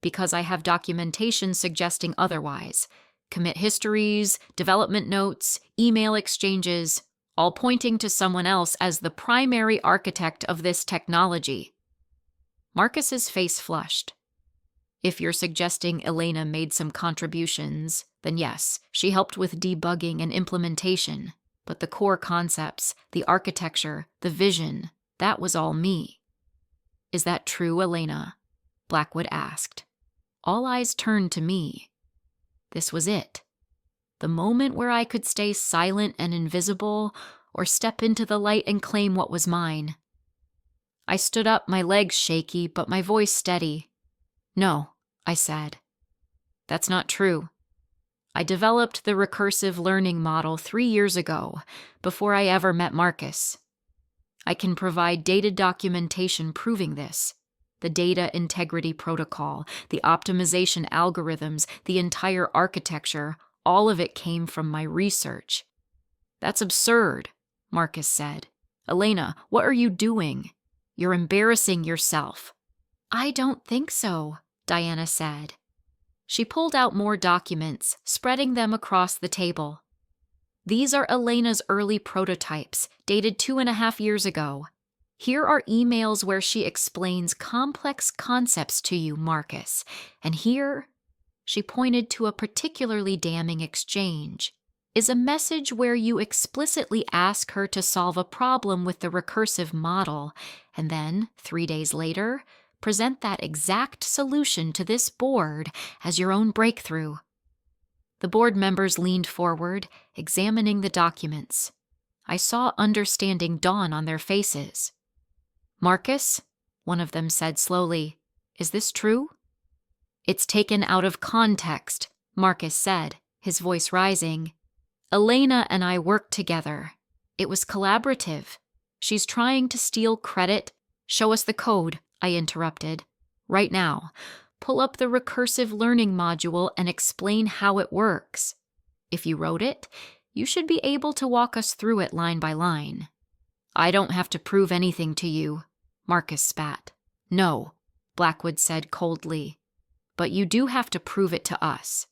A: "Because I have documentation suggesting otherwise. Commit histories, development notes, email exchanges, all pointing to someone else as the primary architect of this technology." Marcus's face flushed. "If you're suggesting Elena made some contributions, then yes, she helped with debugging and implementation. But the core concepts, the architecture, the vision, that was all me." "Is that true, Elena?" Blackwood asked. All eyes turned to me. This was it. The moment where I could stay silent and invisible, or step into the light and claim what was mine. I stood up, my legs shaky, but my voice steady. "No," I said. "That's not true. I developed the recursive learning model 3 years ago, before I ever met Marcus. I can provide data documentation proving this. The data integrity protocol, the optimization algorithms, the entire architecture, all of it came from my research." "That's absurd," Marcus said. "Elena, what are you doing? You're embarrassing yourself." "I don't think so," Diana said. She pulled out more documents, spreading them across the table. "These are Elena's early prototypes, dated 2.5 years ago. Here are emails where she explains complex concepts to you, Marcus. And here," she pointed to a particularly damning exchange, "is a message where you explicitly ask her to solve a problem with the recursive model, and then, 3 days later, present that exact solution to this board as your own breakthrough." The board members leaned forward, examining the documents. I saw understanding dawn on their faces. "Marcus," one of them said slowly, "is this true?" "It's taken out of context," Marcus said, his voice rising. "Elena and I worked together. It was collaborative. She's trying to steal credit." "Show us the code," I interrupted. "Right now. Pull up the recursive learning module and explain how it works. If you wrote it, you should be able to walk us through it line by line." "I don't have to prove anything to you," Marcus spat. "No," Blackwood said coldly. "But you do have to prove it to us.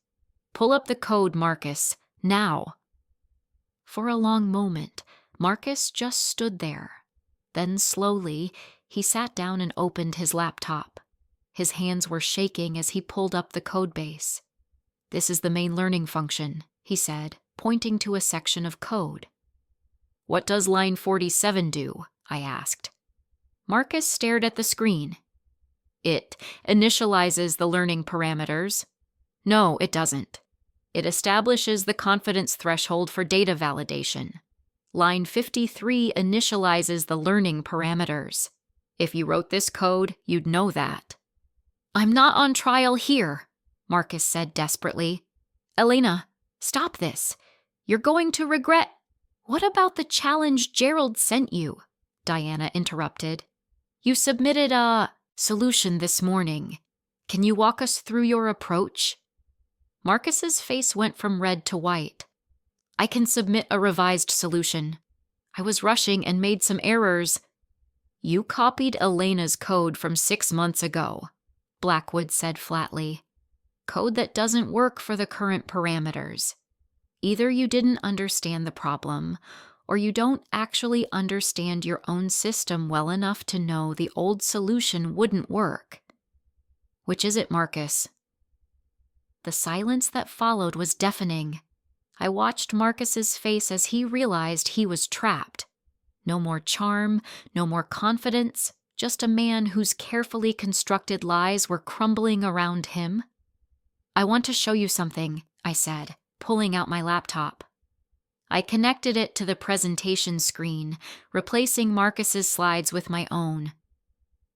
A: Pull up the code, Marcus, now." For a long moment, Marcus just stood there. Then slowly, he sat down and opened his laptop. His hands were shaking as he pulled up the codebase. "This is the main learning function," he said, pointing to a section of code. "What does line 47 do?" I asked. Marcus stared at the screen. "It initializes the learning parameters." "No, it doesn't. It establishes the confidence threshold for data validation. Line 53 initializes the learning parameters. If you wrote this code, you'd know that." "I'm not on trial here," Marcus said desperately. "Elena, stop this. You're going to regret—" "What about the challenge Gerald sent you?" Diana interrupted. "You submitted a solution this morning. Can you walk us through your approach?" Marcus's face went from red to white. "I can submit a revised solution. I was rushing and made some errors." "You copied Elena's code from 6 months ago," Blackwood said flatly. "Code that doesn't work for the current parameters. Either you didn't understand the problem, or you don't actually understand your own system well enough to know the old solution wouldn't work. Which is it, Marcus?" The silence that followed was deafening. I watched Marcus's face as he realized he was trapped. No more charm, no more confidence, just a man whose carefully constructed lies were crumbling around him. "I want to show you something," I said, pulling out my laptop. I connected it to the presentation screen, replacing Marcus's slides with my own.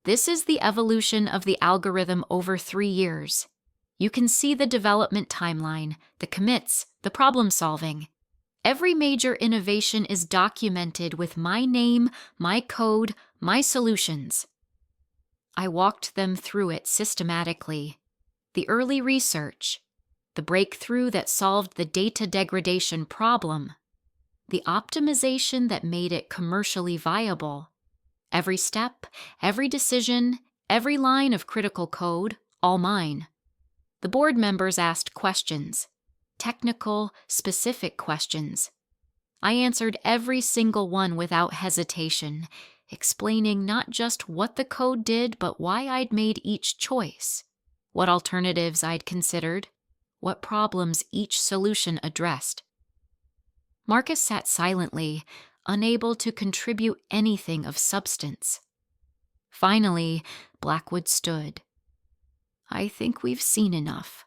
A: "This is the evolution of the algorithm over 3 years. You can see the development timeline, the commits, the problem solving. Every major innovation is documented with my name, my code, my solutions." I walked them through it systematically. The early research, the breakthrough that solved the data degradation problem, the optimization that made it commercially viable. Every step, every decision, every line of critical code, all mine. The board members asked questions, technical, specific questions. I answered every single one without hesitation, explaining not just what the code did, but why I'd made each choice, what alternatives I'd considered, what problems each solution addressed. Marcus sat silently, unable to contribute anything of substance. Finally, Blackwood stood. "I think we've seen enough.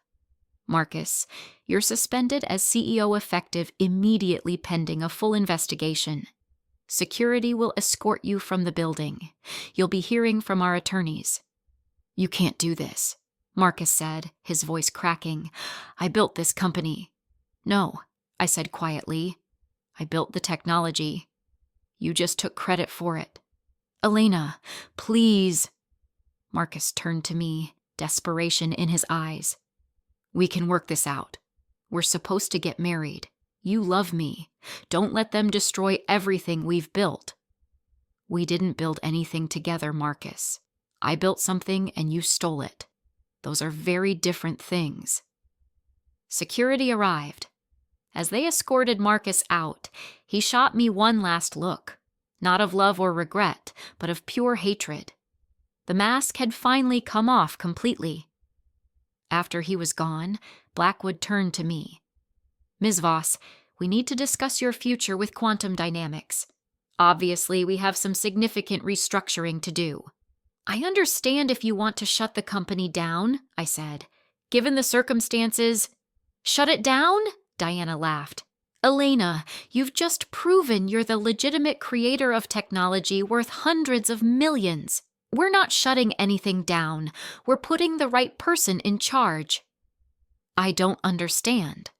A: Marcus, you're suspended as CEO effective immediately pending a full investigation. Security will escort you from the building. You'll be hearing from our attorneys." "You can't do this," Marcus said, his voice cracking. "I built this company." "No," I said quietly. "I built the technology. You just took credit for it." "Elena, please." Marcus turned to me, desperation in his eyes. "We can work this out. We're supposed to get married. You love me. Don't let them destroy everything we've built." "We didn't build anything together, Marcus. I built something and you stole it. Those are very different things." Security arrived. As they escorted Marcus out, he shot me one last look, not of love or regret, but of pure hatred. The mask had finally come off completely. After he was gone, Blackwood turned to me. "Ms. Voss, we need to discuss your future with quantum dynamics. Obviously, we have some significant restructuring to do." "I understand if you want to shut the company down," I said. "Given the circumstances—" "Shut it down?" Diana laughed. "Elena, you've just proven you're the legitimate creator of technology worth hundreds of millions. We're not shutting anything down. We're putting the right person in charge." "I don't understand."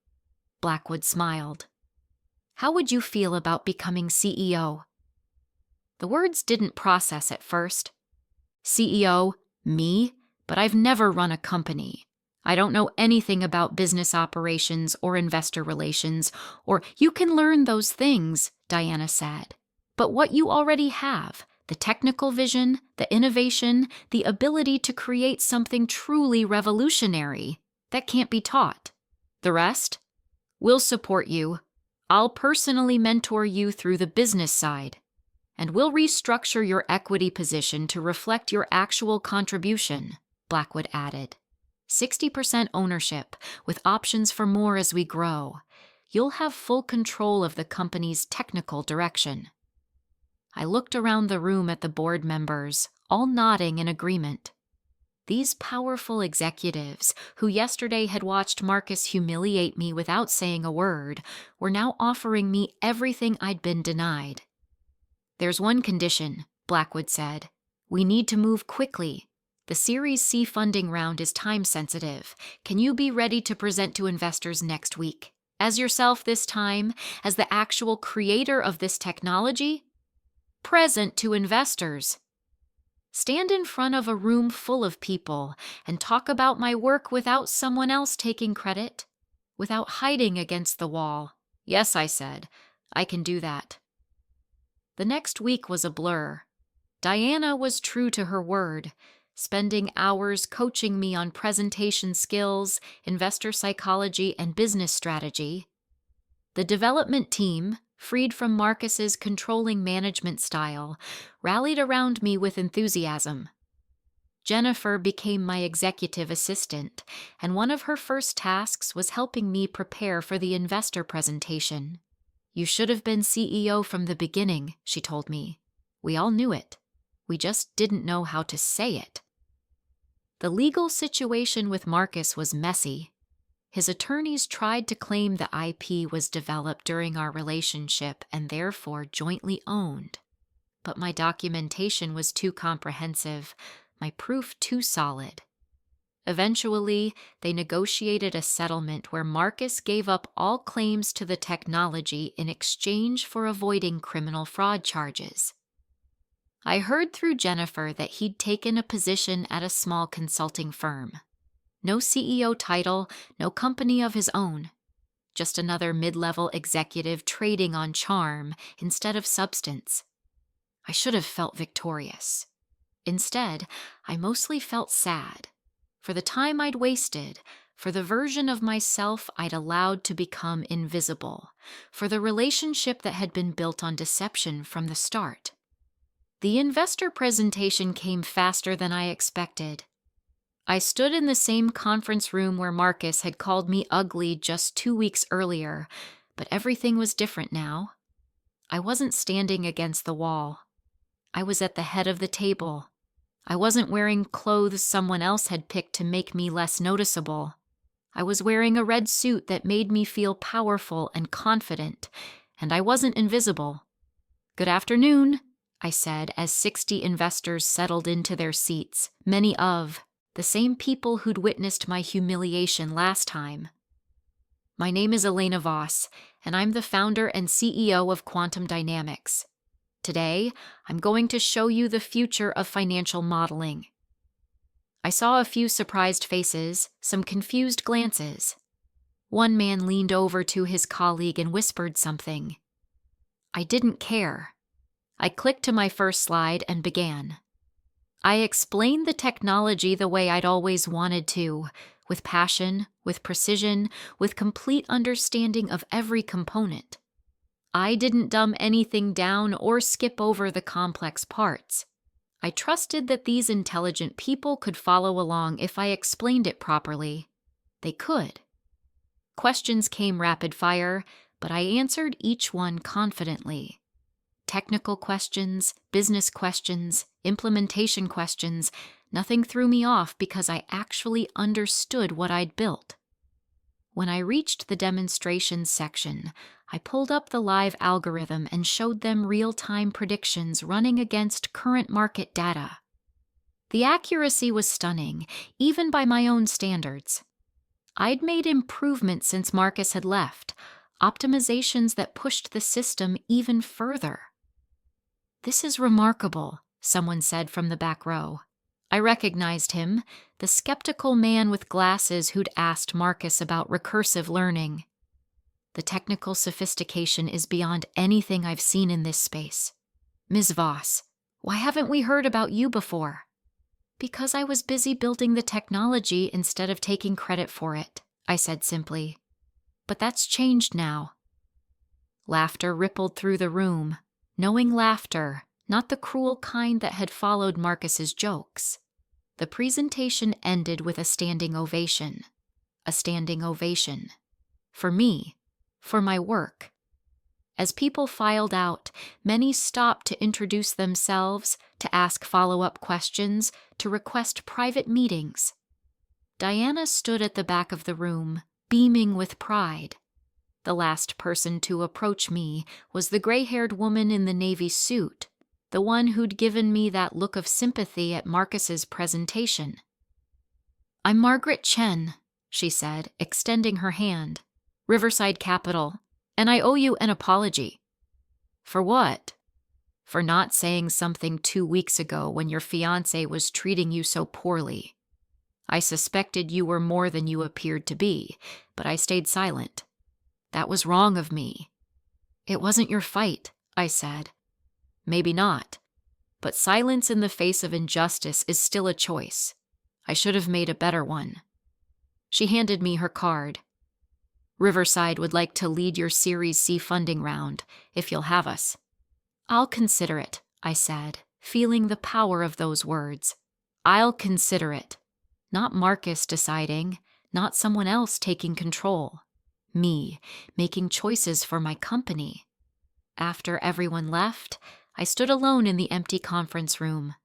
A: Blackwood smiled. "How would you feel about becoming CEO?" The words didn't process at first. CEO, me? But I've never run a company. I don't know anything about business operations or investor relations, or "You can learn those things," Diana said. "But what you already have, the technical vision, the innovation, the ability to create something truly revolutionary, that can't be taught. The rest? We'll support you. I'll personally mentor you through the business side. And we'll restructure your equity position to reflect your actual contribution," Blackwood added. 60% ownership, with options for more as we grow. you'll have full control of the company's technical direction." I looked around the room at the board members, all nodding in agreement. These powerful executives, who yesterday had watched Marcus humiliate me without saying a word, were now offering me everything I'd been denied. "There's one condition," Blackwood said. "We need to move quickly. The Series C funding round is time-sensitive. Can you be ready to present to investors next week? As yourself this time, as the actual creator of this technology? Present to investors. Stand in front of a room full of people and talk about my work without someone else taking credit, without hiding against the wall." "Yes," I said, "I can do that." The next week was a blur. Diana was true to her word, spending hours coaching me on presentation skills, investor psychology, and business strategy. The development team, freed from Marcus's controlling management style, rallied around me with enthusiasm. Jennifer became my executive assistant, and one of her first tasks was helping me prepare for the investor presentation. "You should have been CEO from the beginning," she told me. "We all knew it. We just didn't know how to say it." The legal situation with Marcus was messy. His attorneys tried to claim the IP was developed during our relationship and therefore jointly owned. But my documentation was too comprehensive, my proof too solid. Eventually, they negotiated a settlement where Marcus gave up all claims to the technology in exchange for avoiding criminal fraud charges. I heard through Jennifer that he'd taken a position at a small consulting firm. No CEO title, no company of his own. Just another mid-level executive trading on charm instead of substance. I should have felt victorious. Instead, I mostly felt sad. For the time I'd wasted, for the version of myself I'd allowed to become invisible, for the relationship that had been built on deception from the start. The investor presentation came faster than I expected. I stood in the same conference room where Marcus had called me ugly just 2 weeks earlier, but everything was different now. I wasn't standing against the wall. I was at the head of the table. I wasn't wearing clothes someone else had picked to make me less noticeable. I was wearing a red suit that made me feel powerful and confident, and I wasn't invisible. "Good afternoon," I said as 60 investors settled into their seats, many of the same people who'd witnessed my humiliation last time. "My name is Elena Voss, and I'm the founder and CEO of Quantum Dynamics. Today, I'm going to show you the future of financial modeling." I saw a few surprised faces, some confused glances. One man leaned over to his colleague and whispered something. I didn't care. I clicked to my first slide and began. I explained the technology the way I'd always wanted to, with passion, with precision, with complete understanding of every component. I didn't dumb anything down or skip over the complex parts. I trusted that these intelligent people could follow along if I explained it properly. They could. Questions came rapid fire, but I answered each one confidently. Technical questions, business questions, implementation questions, nothing threw me off because I actually understood what I'd built. When I reached the demonstration section, I pulled up the live algorithm and showed them real-time predictions running against current market data. The accuracy was stunning, even by my own standards. I'd made improvements since Marcus had left, optimizations that pushed the system even further. "This is remarkable," someone said from the back row. I recognized him, the skeptical man with glasses who'd asked Marcus about recursive learning. "The technical sophistication is beyond anything I've seen in this space. Ms. Voss, why haven't we heard about you before?" "Because I was busy building the technology instead of taking credit for it," I said simply. "But that's changed now." Laughter rippled through the room, knowing laughter, not the cruel kind that had followed Marcus's jokes. The presentation ended with a standing ovation. A standing ovation. For me, for my work. As people filed out, many stopped to introduce themselves, to ask follow-up questions, to request private meetings. Diana stood at the back of the room, beaming with pride. The last person to approach me was the gray-haired woman in the navy suit, the one who'd given me that look of sympathy at Marcus's presentation. "I'm Margaret Chen," she said, extending her hand. "Riverside Capital, and I owe you an apology." "For what?" "For not saying something 2 weeks ago when your fiancé was treating you so poorly. I suspected you were more than you appeared to be, but I stayed silent. That was wrong of me." "It wasn't your fight," I said. "Maybe not, but silence in the face of injustice is still a choice. I should have made a better one." She handed me her card. "Riverside would like to lead your Series C funding round, if you'll have us." "I'll consider it," I said, feeling the power of those words. "I'll consider it." Not Marcus deciding, not someone else taking control. Me, making choices for my company. After everyone left, I stood alone in the empty conference room.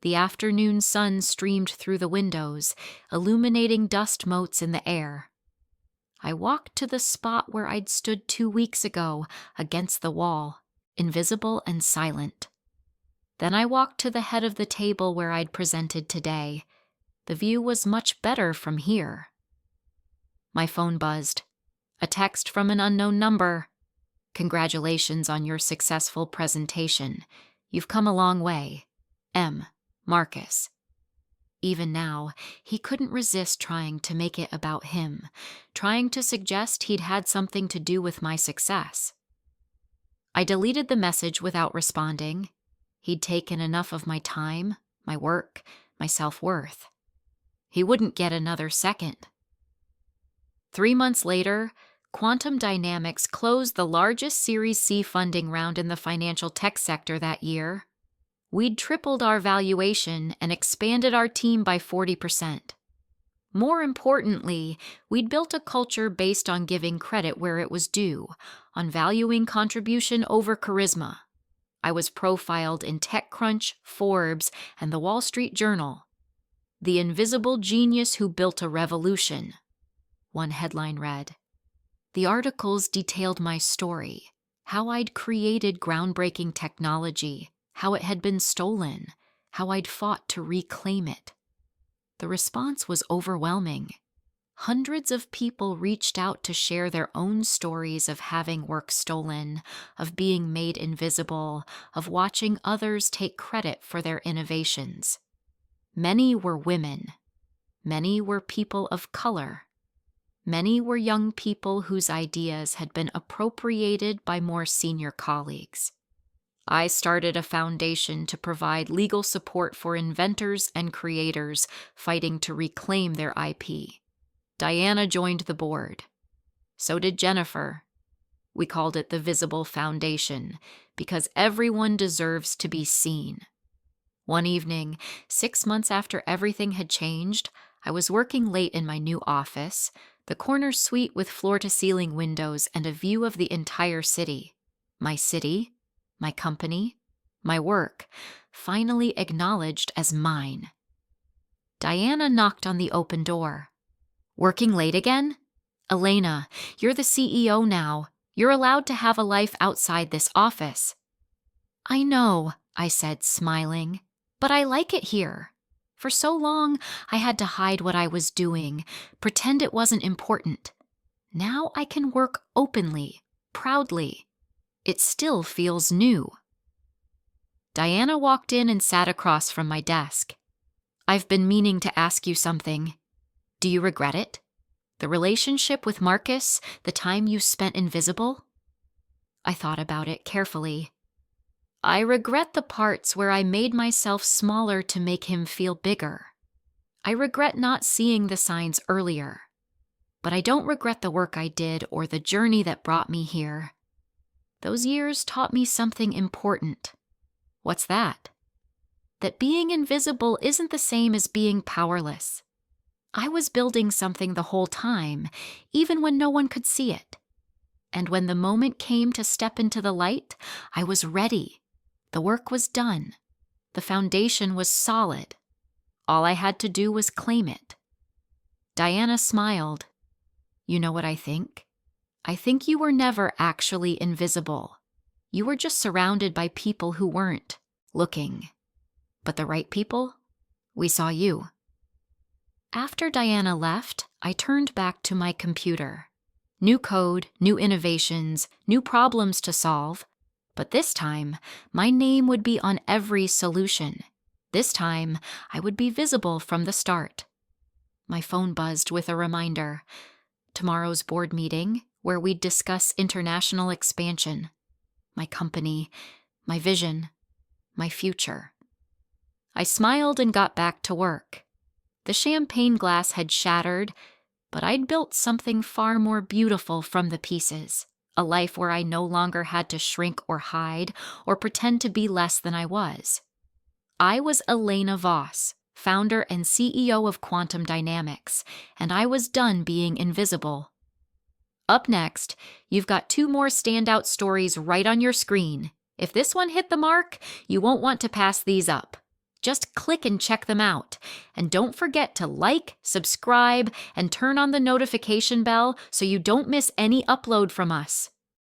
A: The afternoon sun streamed through the windows, illuminating dust motes in the air. I walked to the spot where I'd stood 2 weeks ago, against the wall, invisible and silent. Then I walked to the head of the table where I'd presented today. The view was much better from here. My phone buzzed. A text from an unknown number. "Congratulations on your successful presentation. You've come a long way. M. Marcus." Even now, he couldn't resist trying to make it about him, trying to suggest he'd had something to do with my success. I deleted the message without responding. He'd taken enough of my time, my work, my self-worth. He wouldn't get another second. 3 months later, Quantum Dynamics closed the largest Series C funding round in the financial tech sector that year. We'd tripled our valuation and expanded our team by 40%. More importantly, we'd built a culture based on giving credit where it was due, on valuing contribution over charisma. I was profiled in TechCrunch, Forbes, and the Wall Street Journal. "The invisible genius who built a revolution," one headline read. The articles detailed my story, how I'd created groundbreaking technology, how it had been stolen, how I'd fought to reclaim it. The response was overwhelming. Hundreds of people reached out to share their own stories of having work stolen, of being made invisible, of watching others take credit for their innovations. Many were women. Many were people of color. Many were young people whose ideas had been appropriated by more senior colleagues. I started a foundation to provide legal support for inventors and creators fighting to reclaim their IP. Diana joined the board. So did Jennifer. We called it the Visible Foundation because everyone deserves to be seen. One evening, 6 months after everything had changed, I was working late in my new office, the corner suite with floor-to-ceiling windows and a view of the entire city. My city, my company, my work, finally acknowledged as mine. Diana knocked on the open door. "Working late again? Elena, you're the CEO now. You're allowed to have a life outside this office." "I know," I said, smiling, "but I like it here. For so long, I had to hide what I was doing, pretend it wasn't important. Now I can work openly, proudly. It still feels new." Diana walked in and sat across from my desk. "I've been meaning to ask you something. Do you regret it? The relationship with Marcus, the time you spent invisible?" I thought about it carefully. I regret the parts where I made myself smaller to make him feel bigger. I regret not seeing the signs earlier. But I don't regret the work I did or the journey that brought me here. Those years taught me something important. What's that? That being invisible isn't the same as being powerless. I was building something the whole time, even when no one could see it. And when the moment came to step into the light, I was ready. The work was done. The foundation was solid. All I had to do was claim it. Diana smiled. You know what I think? I think you were never actually invisible. You were just surrounded by people who weren't looking. But the right people? We saw you. After Diana left, I turned back to my computer. New code, new innovations, new problems to solve. But this time, my name would be on every solution. This time, I would be visible from the start. My phone buzzed with a reminder. Tomorrow's board meeting, where we'd discuss international expansion. My company, my vision, my future. I smiled and got back to work. The champagne glass had shattered, but I'd built something far more beautiful from the pieces. A life where I no longer had to shrink or hide or pretend to be less than I was. I was Elena Voss, founder and CEO of Quantum Dynamics, and I was done being invisible. Up next, you've got 2 more standout stories right on your screen. If this one hit the mark, you won't want to pass these up. Just click and check them out. And don't forget to like, subscribe, and turn on the notification bell so you don't miss any upload from us.